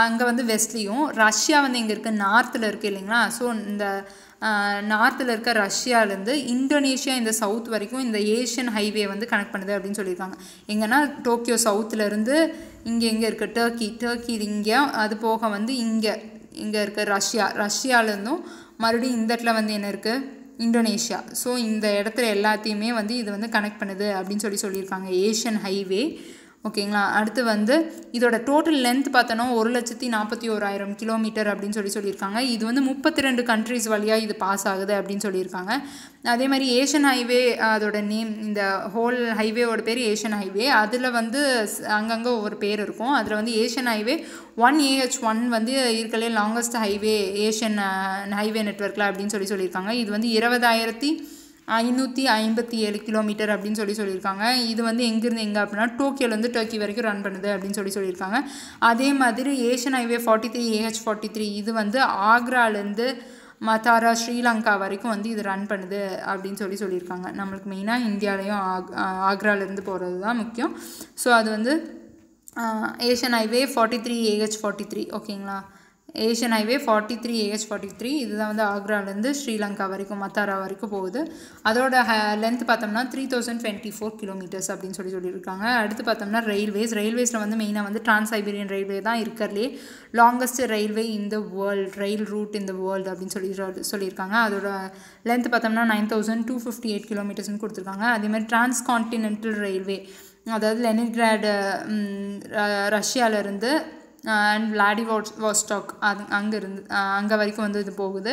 அங்கே வந்து வெஸ்ட்லேயும், ரஷ்யா வந்து எங்கே இருக்குது நார்த்தில் இருக்குது இல்லைங்களா. ஸோ இந்த நார்த்தில் இருக்க ரஷ்யாவிலேருந்து இந்தோனேஷியா இந்த சவுத் வரைக்கும் இந்த ஏஷியன் ஹைவே வந்து கனெக்ட் பண்ணுது அப்படின்னு சொல்லியிருக்காங்க. எங்கன்னா டோக்கியோ சவுத்துலேருந்து இங்கே எங்கே இருக்குது டர்க்கி இங்கே, அது போக வந்து இங்கே இருக்க ரஷ்யாவிலேருந்தும் மறுபடியும் இந்த இடத்துல வந்து என்ன இருக்குது இந்தோனேஷியா. ஸோ இந்த இடத்துல எல்லாத்தையுமே வந்து இது வந்து கனெக்ட் பண்ணுது அப்படின்னு சொல்லியிருக்காங்க ஏஷியன் ஹைவே. ஓகேங்களா. அடுத்து வந்து இதோட டோட்டல் லென்த் பார்த்தோன்னா 1,41,000 கிலோமீட்டர் அப்படின்னு சொல்லியிருக்காங்க. இது வந்து 32 கண்ட்ரிஸ் வழியாக இது பாஸ் ஆகுது அப்படின்னு சொல்லியிருக்காங்க. அதே மாதிரி ஏஷியன் ஹைவே அதோட நேம், இந்த ஹோல் ஹைவேவோட பேர் ஏஷியன் ஹைவே. அதில் வந்து அங்கங்கே ஒவ்வொரு பேர் இருக்கும். அதில் வந்து ஏஷியன் ஹைவே 1AH1 வந்து இருக்கலே லாங்கஸ்ட் ஹைவே ஏஷியன் ஹைவே நெட்வொர்க்கில் அப்படின்னு சொல்லியிருக்காங்க. இது வந்து 20,557 கிலோமீட்டர் அப்படின்னு சொல்லியிருக்காங்க. இது வந்து எங்கேருந்து எங்கே அப்படின்னா டோக்கியோலேருந்து டர்க்கி வரைக்கும் ரன் பண்ணுது அப்படின்னு சொல்லியிருக்காங்க. அதே மாதிரி ஏஷியன் ஹைவே 43AH43 இது வந்து ஆக்ராலேருந்து மத்தாரா, ஸ்ரீலங்கா வரைக்கும் வந்து இது ரன் பண்ணுது அப்படின்னு சொல்லியிருக்காங்க. நம்மளுக்கு மெயினாக இந்தியாவிலையும் ஆக்ராலேருந்து போகிறது தான் முக்கியம். ஸோ அது வந்து ஏஷியன் ஹைவே 43AH43 ஓகேங்களா. ஏஷியன் ஹைவே 43AH43 இதுதான் வந்து ஆக்ராலேருந்து ஸ்ரீலங்கா வரைக்கும் மத்தாரா வரைக்கும் போகுது. அதோட லென்த் பார்த்தோம்னா 3024 கிலோமீட்டர்ஸ் அப்படின்னு சொல்லியிருக்காங்க. அடுத்து பார்த்தோம்னா ரயில்வேஸில் வந்து மெயினாக வந்து டிரான்ஸ் சைபீரியன் ரயில்வே தான் இருக்கிறதுலே longest railway in the world, rail route in the world அப்படின்னு சொல்லியிருக்காங்க. அதோட லென்த் பார்த்தோம்னா 9258 கிலோமீட்டர்ஸ்னு கொடுத்துருக்காங்க. அதேமாதிரி டிரான்ஸ்கான்டினென்டல் ரயில்வே, அதாவது லெனின்கிராட் ரஷ்யாவிலேருந்து அண்ட் விளாடிவோஸ்டாக் அங்கே வரைக்கும் வந்து இது போகுது.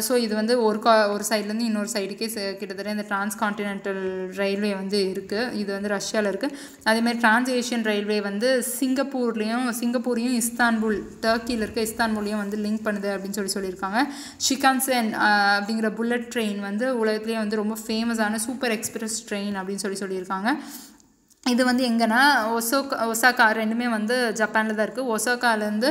ஸோ இது வந்து ஒரு சைட்லேருந்து இன்னொரு சைடுக்கே கிட்டத்தட்ட இந்த டிரான்ஸ்கான்டினென்டல் ரயில்வே வந்து இருக்குது. இது வந்து ரஷ்யாவில் இருக்குது. அதேமாதிரி டிரான்ஸ் ஏஷியன் ரயில்வே வந்து சிங்கப்பூரையும் இஸ்தான்புல், டர்க்கியில் இருக்க இஸ்தான்புல்லையும் வந்து லிங்க் பண்ணுது அப்படின்னு சொல்லியிருக்காங்க. ஷிகான்சென் அப்படிங்கிற புல்லட் ட்ரெயின் வந்து உலகத்துலேயே வந்து ரொம்ப ஃபேமஸான சூப்பர் எக்ஸ்பிரஸ் ட்ரெயின் அப்படின்னு சொல்லியிருக்காங்க. இது வந்து எங்கன்னா ஒசாக்கா ரெண்டுமே வந்து ஜப்பானில் தான் இருக்குது. ஒசாக்காலேருந்து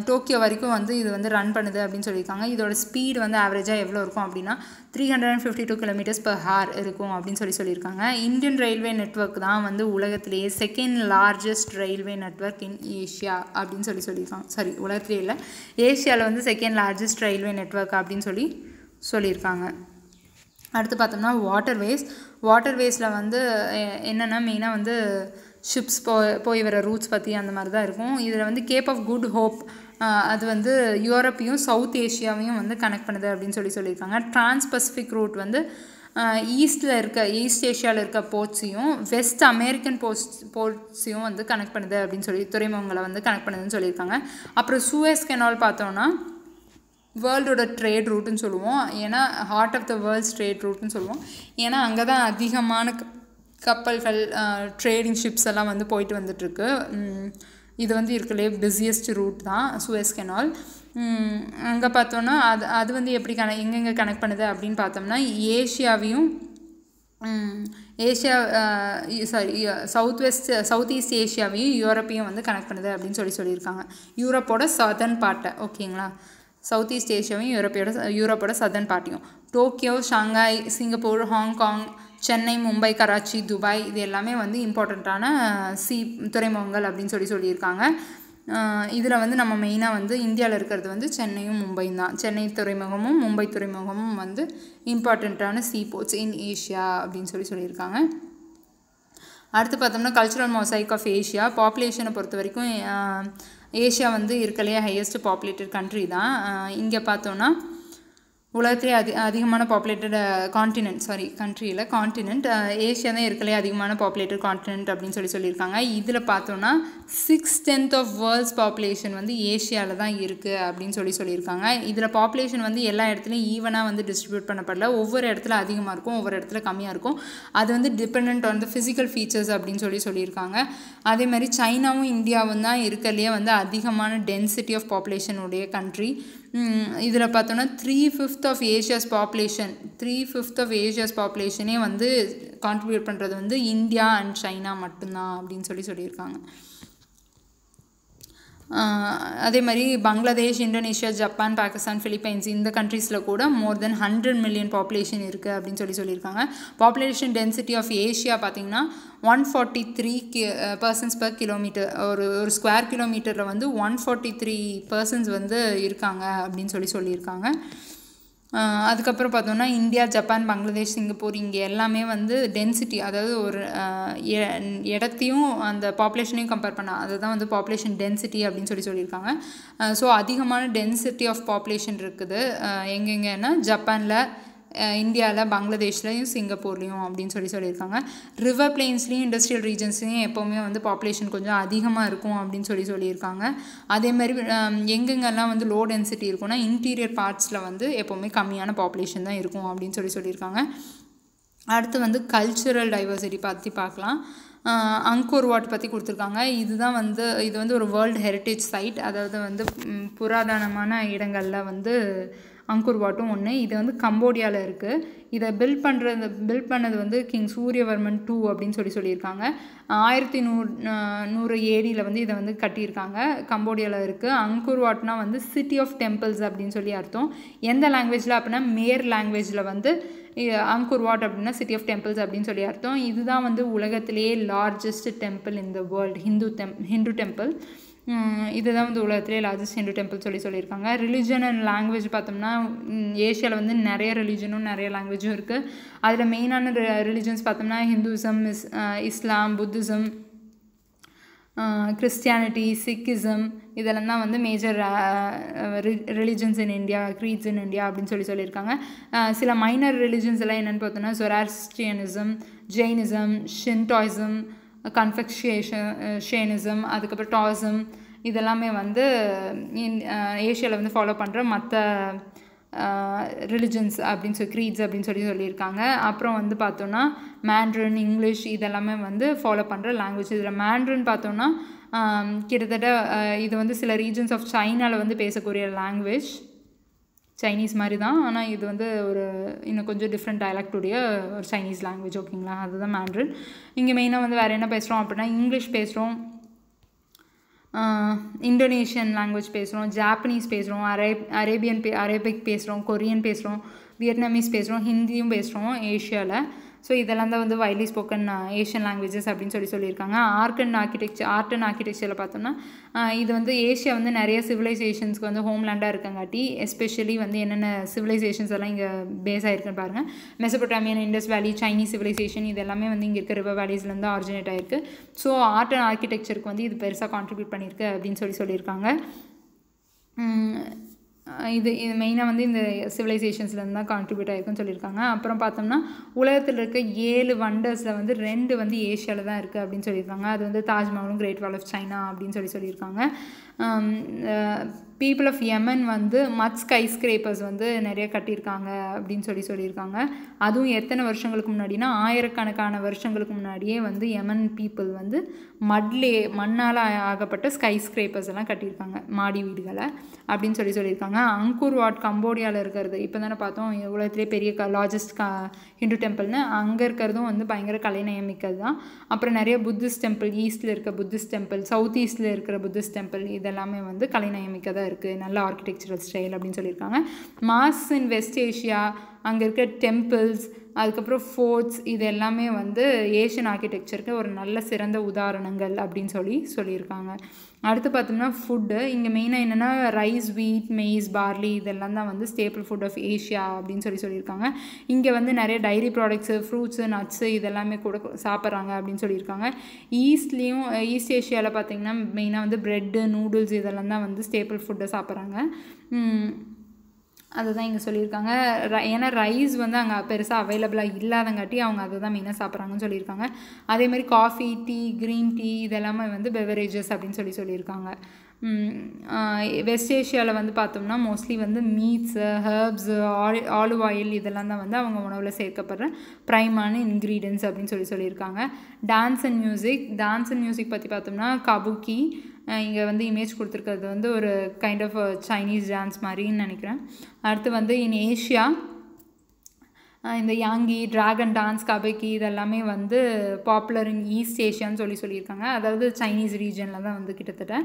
டோக்கியோ வரைக்கும் வந்து இது வந்து ரன் பண்ணுது அப்படின்னு சொல்லியிருக்காங்க. இதோட ஸ்பீடு வந்து ஆவரேஜாக எவ்வளோ இருக்கும் அப்படின்னா 352 km/h இருக்கும் அப்படின்னு சொல்லியிருக்காங்க. இந்தியன் ரயில்வே நெட்வொர்க் தான் வந்து உலகத்திலேயே செகண்ட் லார்ஜஸ்ட் ரயில்வே நெட்வொர்க் இன் ஏஷியா அப்படின்னு சொல்லியிருக்காங்க. உலகத்திலே இல்லை, ஏஷியாவில் வந்து செகண்ட் லார்ஜஸ்ட் ரயில்வே நெட்வொர்க் அப்படின்னு சொல்லியிருக்காங்க. அடுத்து பார்த்தோம்னா வாட்டர்வேஸில் வந்து என்னென்னா மெயினாக வந்து ஷிப்ஸ் போய் வர ரூட்ஸ் பற்றி அந்த மாதிரி தான் இருக்கும். இதில் வந்து கேப் ஆஃப் குட் ஹோப் அது வந்து யூரோப்பையும் சவுத் ஏஷியாவையும் வந்து கனெக்ட் பண்ணுது அப்படின்னு சொல்லியிருக்காங்க. டிரான்ஸ் பசிபிக் ரூட் வந்து ஈஸ்ட் ஏஷியாவில் இருக்க போர்ட்ஸையும் வெஸ்ட் அமெரிக்கன் போர்ட்ஸையும் வந்து கனெக்ட் பண்ணுது அப்படின்னு துறைமுகங்களை வந்து கனெக்ட் பண்ணுதுன்னு சொல்லியிருக்காங்க. அப்புறம் சூயஸ் கெனால் பார்த்தோன்னா வேர்ல்டோட ட்ரேட் ரூட்டுன்னு சொல்லுவோம். ஏன்னா heart of the world's trade ரூட்டுன்னு சொல்லுவோம். ஏன்னா அங்கே தான் அதிகமான கப்பல்கள் ட்ரேடிங் ஷிப்ஸ் எல்லாம் வந்து போயிட்டு வந்துட்டுருக்கு. இது வந்து இருக்கலே பிஸியஸ்ட் ரூட் தான் சூயஸ் கெனால். அங்கே பார்த்தோன்னா அது வந்து எப்படி எங்கெங்கே கனெக்ட் பண்ணுது அப்படின்னு பார்த்தோம்னா ஏஷியாவையும் சவுத் ஈஸ்ட் ஏஷியாவையும் யூரோப்பையும் வந்து கனெக்ட் பண்ணுது அப்படின்னு சொல்லியிருக்காங்க. யூரோப்போட சதர்ன் பார்ட்டை, ஓகேங்களா, சவுத் ஈஸ்ட் ஏஷியாவையும் யூரோப்போட சதர்ன் பார்ட்டையும். Tokyo, Shanghai, Singapore, Hong Kong, Chennai, Mumbai, Karachi, Dubai இது எல்லாமே வந்து இம்பார்ட்டண்ட்டான துறைமுகங்கள் அப்படின்னு சொல்லியிருக்காங்க. இதில் வந்து நம்ம மெயினாக வந்து இந்தியாவில் இருக்கிறது வந்து சென்னையும் மும்பையும் தான். சென்னை துறைமுகமும் மும்பை துறைமுகமும் வந்து இம்பார்ட்டண்ட்டான போர்ட்ஸ் இன் ஏஷியா அப்படின்னு சொல்லியிருக்காங்க. அடுத்து பார்த்தோம்னா கல்ச்சுரல் மொசைக் ஆஃப் ஏஷியா. பாப்புலேஷனை பொறுத்த வரைக்கும் ஏஷியா வந்து இருக்கலையே ஹையஸ்ட் பாப்புலேட்டட் கண்ட்ரி தான். இங்கே பார்த்தோன்னா உலகத்திலே அதிகமான பாப்புலேட்டட் கான்டினென்ட் ஏஷியா தான் இருக்கலையே அதிகமான பாப்புலேட்டட் கான்டினென்ட் அப்படின்னு சொல்லியிருக்காங்க. இதில் பார்த்தோன்னா 6/10 ஆஃப் வேர்ல்ட்ஸ் பாப்புலேஷன் வந்து ஏஷியாவில் தான் இருக்குது அப்படின்னு சொல்லியிருக்காங்க. இதில் பாப்புலேஷன் வந்து எல்லா இடத்துலையும் ஈவனாக வந்து டிஸ்ட்ரிபியூட் பண்ணப்படல. ஒவ்வொரு இடத்துல அதிகமாக இருக்கும், ஒவ்வொரு இடத்துல கம்மியாக இருக்கும். அது வந்து depend on the physical features அப்படின்னு சொல்லியிருக்காங்க. அதே மாதிரி சைனாவும் இந்தியாவும் தான் இருக்கலையே வந்து அதிகமான டென்சிட்டி ஆஃப் பாப்புலேஷனுடைய கண்ட்ரி. இதில் பார்த்தோன்னா 3/5 ஆஃப் ஏஷியாஸ் பாப்புலேஷனே வந்து கான்ட்ரிபியூட் பண்ணுறது வந்து இந்தியா அண்ட் சைனா மட்டும்தான் அப்படின்னு சொல்லியிருக்காங்க. அதே மாதிரி Bangladesh, Indonesia, Japan, Pakistan, Philippines இந்த கண்ட்ரீஸில் கூட மோர் தென் 100 மில்லியன் பாப்புலேஷன் இருக்குது அப்படின்னு சொல்லியிருக்காங்க. பாப்புலேஷன் டென்சிட்டி ஆஃப் ஏஷியா பார்த்திங்கன்னா 143 persons per கிலோமீட்டர். ஒரு ஸ்கொயர் கிலோமீட்டரில் வந்து 143 persons வந்து இருக்காங்க அப்படின்னு சொல்லியிருக்காங்க. அதுக்கப்புறம் பார்த்தோம்னா இந்தியா, ஜப்பான், பங்களாதேஷ், சிங்கப்பூர் இங்கே எல்லாமே வந்து டென்சிட்டி, அதாவது ஒரு இடத்தையும் அந்த பாப்புலேஷனையும் கம்பேர் பண்ணால் அதுதான் வந்து பாப்புலேஷன் டென்சிட்டி அப்படின்னு சொல்லியிருக்காங்க. ஸோ அதிகமான டென்சிட்டி ஆஃப் பாப்புலேஷன் இருக்குது எங்கெங்கன்னா ஜப்பானில், இந்தியாவில், பங்களாதேஷ்லையும், சிங்கப்பூர்லேயும் அப்படின்னு சொல்லியிருக்காங்க. ரிவர் பிளெயின்ஸ்லேயும் இண்டஸ்ட்ரியல் ரீஜன்ஸ்லேயும் எப்போவுமே வந்து பாப்புலேஷன் கொஞ்சம் அதிகமாக இருக்கும் அப்படின்னு சொல்லியிருக்காங்க. அதே மாதிரி எங்கெங்கெல்லாம் வந்து லோ டென்சிட்டி இருக்கும்னா இன்டீரியர் பார்ட்ஸில் வந்து எப்போவுமே கம்மியான பாப்புலேஷன் தான் இருக்கும் அப்படின்னு சொல்லியிருக்காங்க. அடுத்து வந்து கல்ச்சுரல் டைவர்சிட்டி பற்றி பார்க்கலாம். அங்கோர் வாட் பற்றி கொடுத்துருக்காங்க. இது வந்து ஒரு வேர்ல்டு ஹெரிட்டேஜ் சைட், அதாவது வந்து புராதனமான இடங்களில் வந்து அங்கோர் வாட்டும் ஒன்று. இது வந்து கம்போடியாவில் இருக்குது. இதை பில்ட் பண்ணது வந்து கிங் சூரியவர்மன் 2 அப்படின்னு சொல்லியிருக்காங்க. 1100 AD வந்து இதை வந்து கட்டியிருக்காங்க. கம்போடியாவில் இருக்குது. அங்கோர் வாட்னா வந்து சிட்டி ஆஃப் டெம்பிள்ஸ் அப்படின்னு சொல்லி அர்த்தம். எந்த லாங்குவேஜில் அப்படின்னா மேர் லாங்குவேஜில் வந்து அங்கோர் வாட் அப்படின்னா சிட்டி ஆஃப் டெம்பிள்ஸ் அப்படின்னு சொல்லி அர்த்தம். இதுதான் வந்து உலகத்திலேயே largest temple in the world, Hindu temple. இதுதான் வந்து உலகத்திலே லார்ஜஸ்ட் ஹிந்து டெம்பிள் சொல்லியிருக்காங்க. ரிலிஜன் அண்ட் லாங்குவேஜ் பார்த்தோம்னா ஏஷியாவில் வந்து நிறைய ரிலிஜனும் நிறைய லாங்குவேஜும் இருக்குது. அதில் மெயினான ரிலிஜன்ஸ் பார்த்தோம்னா Hinduism, Islam, Buddhism, Christianity, Sikhism இதெல்லாம் தான் வந்து major religions in India, creeds in India அப்படின்னு சொல்லியிருக்காங்க. சில மைனர் ரிலிஜன்ஸ் எல்லாம் என்னென்னு பார்த்தோம்னா ஜொராஸ்ட்ரியனிசம், ஜெயினிசம், ஷின்டாயிசம், கன்ஃபெக்ஷியேஷனிசம், அதுக்கப்புறம் டாயிசம் இதெல்லாமே வந்து ஏஷியாவில் வந்து ஃபாலோ பண்ணுற மற்ற ரிலிஜன்ஸ் அப்படின்னு க்ரீட்ஸ் அப்படின்னு சொல்லியிருக்காங்க. அப்புறம் வந்து பார்த்தோன்னா மேண்ட்ரின், இங்கிலீஷ் இதெல்லாமே வந்து ஃபாலோ பண்ணுற லாங்குவேஜ். இதில் மேண்ட்ரின் பார்த்தோன்னா கிட்டத்தட்ட இது வந்து சில ரீஜன்ஸ் ஆஃப் சைனாவில் வந்து பேசக்கூடிய லாங்குவேஜ், சைனீஸ் மாதிரி தான், ஆனால் இது வந்து இன்னும் கொஞ்சம் டிஃப்ரெண்ட் டயலக்டுடைய ஒரு சைனீஸ் லாங்குவேஜ், ஓகேங்களா, அதுதான் மேண்ட்ரின். இங்கே மெயினாக வந்து வேறு என்ன பேசுகிறோம் அப்படின்னா இங்கிலீஷ் பேசுகிறோம், இந்தோனேஷியன் லாங்குவேஜ் பேசுகிறோம், ஜாப்பனீஸ் பேசுகிறோம், அரேபிக் பேசுகிறோம், கொரியன் பேசுகிறோம், வியட்நாமீஸ் பேசுகிறோம், ஹிந்தியும் பேசுகிறோம் ஏஷியாவில். ஸோ இதெல்லாம் தான் வந்து வைட்லி ஸ்போக்கன் ஏஷியன் லாங்குவேஜஸ் அப்படின்னு சொல்லியிருக்காங்க. ஆர்ட் அண்ட் ஆர்கிடெக்சரில் பார்த்தோம்னா இது வந்து ஏஷியா வந்து நிறைய சிவிலைசேஷன்ஸ்க்கு வந்து ஹோம்லேண்டாக இருக்கங்காட்டி எஸ்பெஷலி வந்து என்னென்ன சிவிலைசேஷன்ஸ் எல்லாம் இங்கே பேஸ் ஆகிருக்குன்னு பாருங்கள். மெசபோட்டாமியன், இண்டஸ் வேலி, சைனீஸ் சிவிலைசேஷன் இது எல்லாமே வந்து இங்கே இருக்க ரிவர் வேலிஸ்லேருந்து ஆரிஜினேட் ஆகிருக்கு. ஸோ ஆர்ட் அண்ட் ஆர்கிடெக்சருக்கு வந்து இது பெருசாக கான்ட்ரிபியூட் பண்ணியிருக்கு அப்படின்னு சொல்லியிருக்காங்க. இது மெயினாக வந்து இந்த சிவிலைசேஷன்ஸ்லேருந்து தான் கான்ட்ரிபியூட் ஆகிருக்குன்னு சொல்லியிருக்காங்க. அப்புறம் பார்த்தோம்னா உலகத்தில் இருக்க 7 வண்டர்ஸில் வந்து 2 வந்து ஏஷியாவில் தான் இருக்குது அப்படின்னு சொல்லியிருக்காங்க. அது வந்து தாஜ்மஹாலும், கிரேட் வால் ஆஃப் சைனா அப்படின்னு சொல்லியிருக்காங்க. பீப்புள் ஆஃப் யமன் வந்து மட் ஸ்கை ஸ்கிரேப்பர்ஸ் வந்து நிறைய கட்டியிருக்காங்க அப்படின்னு சொல்லியிருக்காங்க. அதுவும் எத்தனை வருஷங்களுக்கு முன்னாடினா ஆயிரக்கணக்கான வருஷங்களுக்கு முன்னாடியே வந்து யமன் பீப்புள் வந்து மண்ணால் ஆகப்பட்ட ஸ்கை ஸ்கிரேப்பர்ஸ் எல்லாம் கட்டியிருக்காங்க, மாடி வீடுகளை அப்படின்னு சொல்லியிருக்காங்க. அங்கூர் வாட் கம்போடியாவில் இருக்கிறது இப்போ தானே பார்த்தோம் உலகத்திலே பெரிய லார்ஜஸ்ட் ஹிந்து டெம்பிள்னு, அங்கே இருக்கிறதும் வந்து பயங்கர கலைநயமிக்கது தான். அப்புறம் நிறைய புத்திஸ்ட் டெம்பிள், ஈஸ்டில் இருக்க புத்திஸ்ட் டெம்பிள், சவுத் ஈஸ்டில் இருக்கிற புத்திஸ்ட் டெம்பிள், இதெல்லாமே வந்து கலைநயமிக்கதாக இருக்குது, நல்ல ஆர்கிடெக்சரல் ஸ்டைல் அப்படின்னு சொல்லியிருக்காங்க. மாஸ் இன் வெஸ்ட் ஏஷியா, அங்கே இருக்க டெம்பிள்ஸ், அதுக்கப்புறம் ஃபோர்ட்ஸ், இது எல்லாமே வந்து ஏஷியன் ஆர்கிடெக்சருக்கு ஒரு நல்ல சிறந்த உதாரணங்கள் அப்படின்னு சொல்லியிருக்காங்க. அடுத்து பார்த்தோம்னா ஃபுட்டு, இங்கே மெயினாக என்னென்னா ரைஸ், வீட், மெய்ஸ், பார்லி இதெல்லாம் தான் வந்து ஸ்டேபிள் ஃபுட் ஆஃப் ஏஷியா அப்படின்னு சொல்லியிருக்காங்க. இங்கே வந்து நிறைய டைரி ப்ராடக்ட்ஸு, ஃப்ரூட்ஸு, நட்ஸு இதெல்லாமே கூட சாப்பிட்றாங்க அப்படின்னு சொல்லியிருக்காங்க. ஈஸ்ட் ஏஷியாவில் பார்த்திங்கன்னா மெயினாக வந்து ப்ரெட்டு, நூடுல்ஸ் இதெல்லாம் தான் வந்து ஸ்டேபிள் ஃபுட்டை சாப்பிட்றாங்க. அதை தான் இங்கே சொல்லியிருக்காங்க. ஏன்னா ரைஸ் வந்து அங்கே பெருசாக அவைலபிளாக இல்லாதங்காட்டி அவங்க அதை தான் மெயினாக சாப்பிட்றாங்கன்னு சொல்லியிருக்காங்க. அதேமாதிரி காஃபி, டீ, க்ரீன் டீ இதெல்லாமே வந்து பெவரேஜஸ் அப்படின்னு சொல்லியிருக்காங்க. வெஸ்ட் ஏஷியாவில் வந்து பார்த்தோம்னா மோஸ்ட்லி வந்து மீட்ஸு, ஹர்ப்ஸு, ஆலிவ் ஆயில் இதெல்லாம் தான் வந்து அவங்க உணவில் சேர்க்கப்படுற ப்ரைமான இன்க்ரீடியன்ஸ் அப்படின்னு சொல்லியிருக்காங்க. டான்ஸ் அண்ட் மியூசிக் பற்றி பார்த்தோம்னா கபுக்கி, இங்கே வந்து இமேஜ் கொடுத்துருக்கிறது வந்து ஒரு கைண்ட் ஆஃப் சைனீஸ் டான்ஸ் மாதிரின்னு நினைக்கிறேன். அடுத்து வந்து இன் ஏஷியா இந்த யாங்கி, ட்ராகன் டான்ஸ், கபக்கி இதெல்லாமே வந்து பாப்புலர் இன் ஈஸ்ட் ஏஷியான்னு சொல்லியிருக்காங்க. அதாவது சைனீஸ் ரீஜனில் தான் வந்து கிட்டத்தட்ட.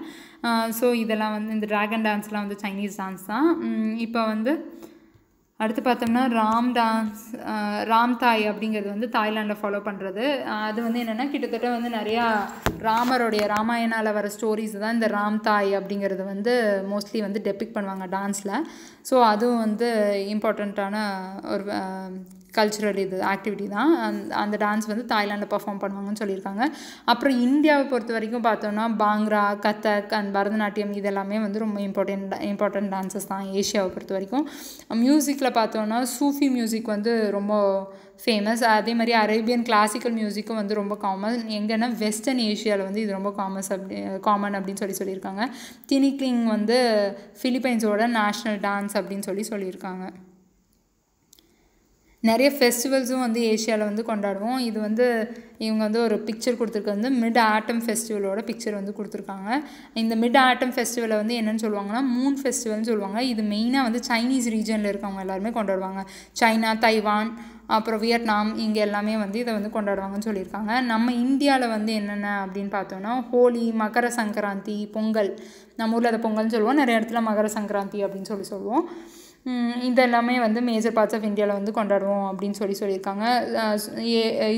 ஸோ இதெல்லாம் வந்து இந்த ட்ராகன் டான்ஸ்லாம் வந்து சைனீஸ் டான்ஸ் தான். இப்போ வந்து அடுத்து பார்த்தோம்னா ராம் தாய் அப்படிங்கிறது வந்து தாய்லாண்டில் ஃபாலோ பண்ணுறது. அது வந்து என்னென்னா கிட்டத்தட்ட வந்து நிறையா ராமாயணாவில் வர ஸ்டோரிஸ் தான் இந்த ராம் தாய் அப்படிங்கிறது வந்து மோஸ்ட்லி வந்து டெபிக் பண்ணுவாங்க டான்ஸில். ஸோ அதுவும் வந்து இம்பார்ட்டண்ட்டான ஒரு கல்ச்சுரல் ஆக்டிவிட்டி தான். அந்த டான்ஸ் வந்து தாய்லாண்டில் பர்ஃபார்ம் பண்ணுவாங்கன்னு சொல்லியிருக்காங்க. அப்புறம் இந்தியாவை பொறுத்த வரைக்கும் பார்த்தோன்னா பாங்க்ரா, கதக் அண்ட் பரதநாட்டியம் இதெல்லாமே வந்து ரொம்ப இம்பார்ட்டண்ட் டான்ஸஸ் தான் ஏஷியாவை பொறுத்த வரைக்கும். மியூசிக்கில் பார்த்தோன்னா சூஃபி மியூசிக் வந்து ரொம்ப ஃபேமஸ். அதே மாதிரி அரேபியன் கிளாசிக்கல் மியூசிக்கும் வந்து ரொம்ப காமன். எங்கன்னா வெஸ்டர்ன் ஏஷியாவில் வந்து இது ரொம்ப காமன் அப்படின்னு சொல்லியிருக்காங்க. தினிக்லிங் வந்து ஃபிலிப்பைன்ஸோட நேஷ்னல் டான்ஸ் அப்படின்னு சொல்லியிருக்காங்க. நிறைய ஃபெஸ்டிவல்ஸும் வந்து ஏஷியாவில் வந்து கொண்டாடுவோம். இது வந்து இவங்க வந்து ஒரு பிக்சர் கொடுத்துருக்க வந்து மிட் ஆட்டம் ஃபெஸ்டிவலோட பிக்சர் வந்து கொடுத்துருக்காங்க. இந்த மிட் ஆட்டம் ஃபெஸ்டிவலை வந்து என்னென்னு சொல்லுவாங்கன்னா மூன் ஃபெஸ்டிவல்னு சொல்லுவாங்க. இது மெயினாக வந்து சைனீஸ் ரீஜனில் இருக்கவங்க எல்லாருமே கொண்டாடுவாங்க. சைனா, தைவான், அப்புறம் வியட்நாம் இங்கே எல்லாமே வந்து இதை வந்து கொண்டாடுவாங்கன்னு சொல்லியிருக்காங்க. நம்ம இந்தியாவில் வந்து என்னென்ன அப்படின்னு பார்த்தோன்னா ஹோலி, மகர சங்கராந்தி, பொங்கல், நம்ம ஊரில் அதை பொங்கல்னு சொல்லுவோம், நிறைய இடத்துல மகர சங்கராந்தி அப்படின்னு சொல்லுவோம். இதெல்லாமே வந்து மேஜர் பார்ட்ஸ் ஆஃப் இந்தியாவில் வந்து கொண்டாடுவோம் அப்படின்னு சொல்லியிருக்காங்க.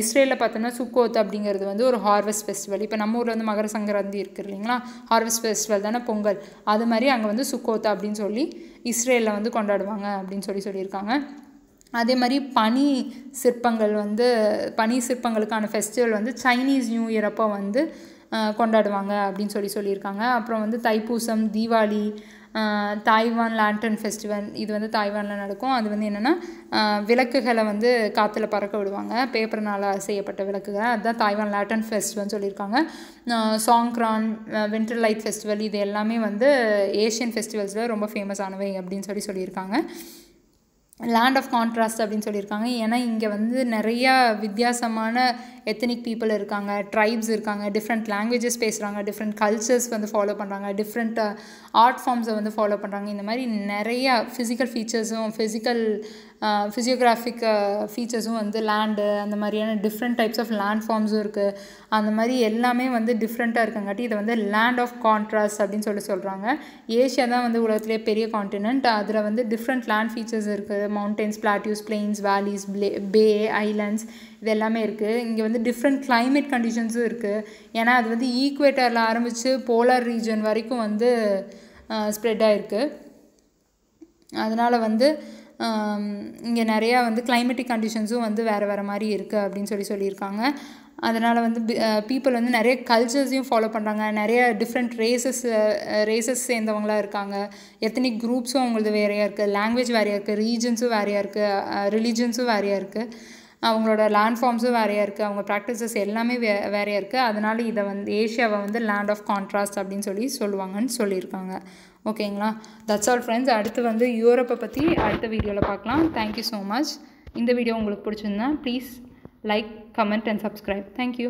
இஸ்ரேலில் பார்த்தோம்னா சுக்கோத் அப்படிங்கிறது வந்து ஒரு ஹார்வெஸ்ட் ஃபெஸ்டிவல். இப்போ நம்ம ஊரில் வந்து மகர சங்கராந்தி இருக்குது இல்லைங்களா, ஹார்வெஸ்ட் ஃபெஸ்டிவல் தானே பொங்கல், அது மாதிரி அங்கே வந்து சுக்கோத் அப்படின்னு சொல்லி இஸ்ரேலில் வந்து கொண்டாடுவாங்க அப்படின்னு சொல்லியிருக்காங்க. அதே மாதிரி பனி சிற்பங்களுக்கான ஃபெஸ்டிவல் வந்து சைனீஸ் நியூ இயர் அப்போ வந்து கொண்டாடுவாங்க அப்படின்னு சொல்லியிருக்காங்க. அப்புறம் வந்து Thaipusam, Deepavali, Taiwan lantern festival இது வந்து தாய்வானில் நடக்கும். அது வந்து என்னென்னா விளக்குகளை வந்து காற்றுல பறக்க விடுவாங்க, பேப்பர்னால் செய்யப்பட்ட விளக்குகள், அதுதான் தாய்வான் லேண்டன் ஃபெஸ்டிவல்னு சொல்லியிருக்காங்க. சாங்க்ரான், வின்டர் லைட் ஃபெஸ்டிவல் இது எல்லாமே வந்து ஏஷியன் ஃபெஸ்டிவல்ஸில் ரொம்ப ஃபேமஸானவை அப்படின்னு சொல்லியிருக்காங்க. லேண்ட் ஆஃப் கான்ட்ராஸ்ட் அப்படின்னு சொல்லியிருக்காங்க. ஏன்னா இங்கே வந்து நிறையா வித்தியாசமான எத்தனிக் பீப்புள் இருக்காங்க, ட்ரைப்ஸ் இருக்காங்க, டிஃப்ரெண்ட் லாங்குவேஜஸ் பேசுகிறாங்க, டிஃப்ரெண்ட் கல்ச்சர்ஸ் வந்து ஃபாலோ பண்ணுறாங்க, டிஃப்ரெண்ட் ஆர்ட் ஃபார்ம்ஸை வந்து ஃபாலோ பண்ணுறாங்க. இந்த மாதிரி நிறையா ஃபிசிக்கல் ஃபீச்சர்ஸும் ஃபிசியோகிராஃபிக் ஃபீச்சர்ஸும் வந்து லேண்டு அந்த மாதிரியான டிஃப்ரெண்ட் டைப்ஸ் ஆஃப் லேண்ட் ஃபார்ம்ஸும் இருக்குது. அந்த மாதிரி எல்லாமே வந்து டிஃப்ரெண்ட்டாக இருக்கங்காட்டி இதை வந்து லேண்ட் ஆஃப் கான்ட்ராஸ்ட் அப்படின்னு சொல்கிறாங்க. ஏஷியா தான் வந்து உலகத்திலே பெரிய காண்டினென்ட். அதில் வந்து டிஃப்ரெண்ட் லேண்ட் ஃபீச்சர்ஸ் இருக்குது. மவுண்டன்ஸ், பிளாட்டியூஸ், பிளெயின்ஸ், வேலிஸ், பே, ஐலண்ட்ஸ் இது எல்லாமே இருக்குது. இங்கே வந்து டிஃப்ரெண்ட் கிளைமேட் கண்டிஷன்ஸும் இருக்குது. ஏன்னா அது வந்து ஈக்குவேட்டரில் ஆரம்பித்து போலார் ரீஜன் வரைக்கும் வந்து ஸ்ப்ரெட் ஆகிருக்கு. அதனால் வந்து இங்கே நிறையா வந்து கிளைமேட்டிக் கண்டிஷன்ஸும் வந்து வேறு மாதிரி இருக்குது அப்படின்னு சொல்லியிருக்காங்க. அதனால் வந்து பீப்புள் வந்து நிறைய கல்ச்சர்ஸையும் ஃபாலோ பண்ணுறாங்க. நிறைய டிஃப்ரெண்ட் ரேசஸ் சேர்ந்தவங்களாக இருக்காங்க. எத்தனிக் குரூப்ஸும் அவங்களது வேறையாக இருக்குது, லாங்குவேஜ் வேறையாக இருக்குது, ரீஜன்ஸும் வேறையாக இருக்குது, ரிலீஜன்ஸும் வேறையாக இருக்குது, அவங்களோட லேண்ட் ஃபார்ம்ஸும் வேறையாக இருக்குது, அவங்க ப்ராக்டிசஸ் எல்லாமே வேறையாக இருக்குது. அதனால் இதை வந்து ஏஷியாவை வந்து லேண்ட் ஆஃப் கான்ட்ராஸ்ட் அப்படின்னு சொல்லுவாங்கன்னு சொல்லியிருக்காங்க. ஓகேங்களா? That's all friends. அடுத்து வந்து யூரோப்பை பற்றி அடுத்த வீடியோவில் பார்க்கலாம். Thank you so much. இந்த வீடியோ உங்களுக்கு பிடிச்சிருந்தா please like, comment and subscribe. Thank you.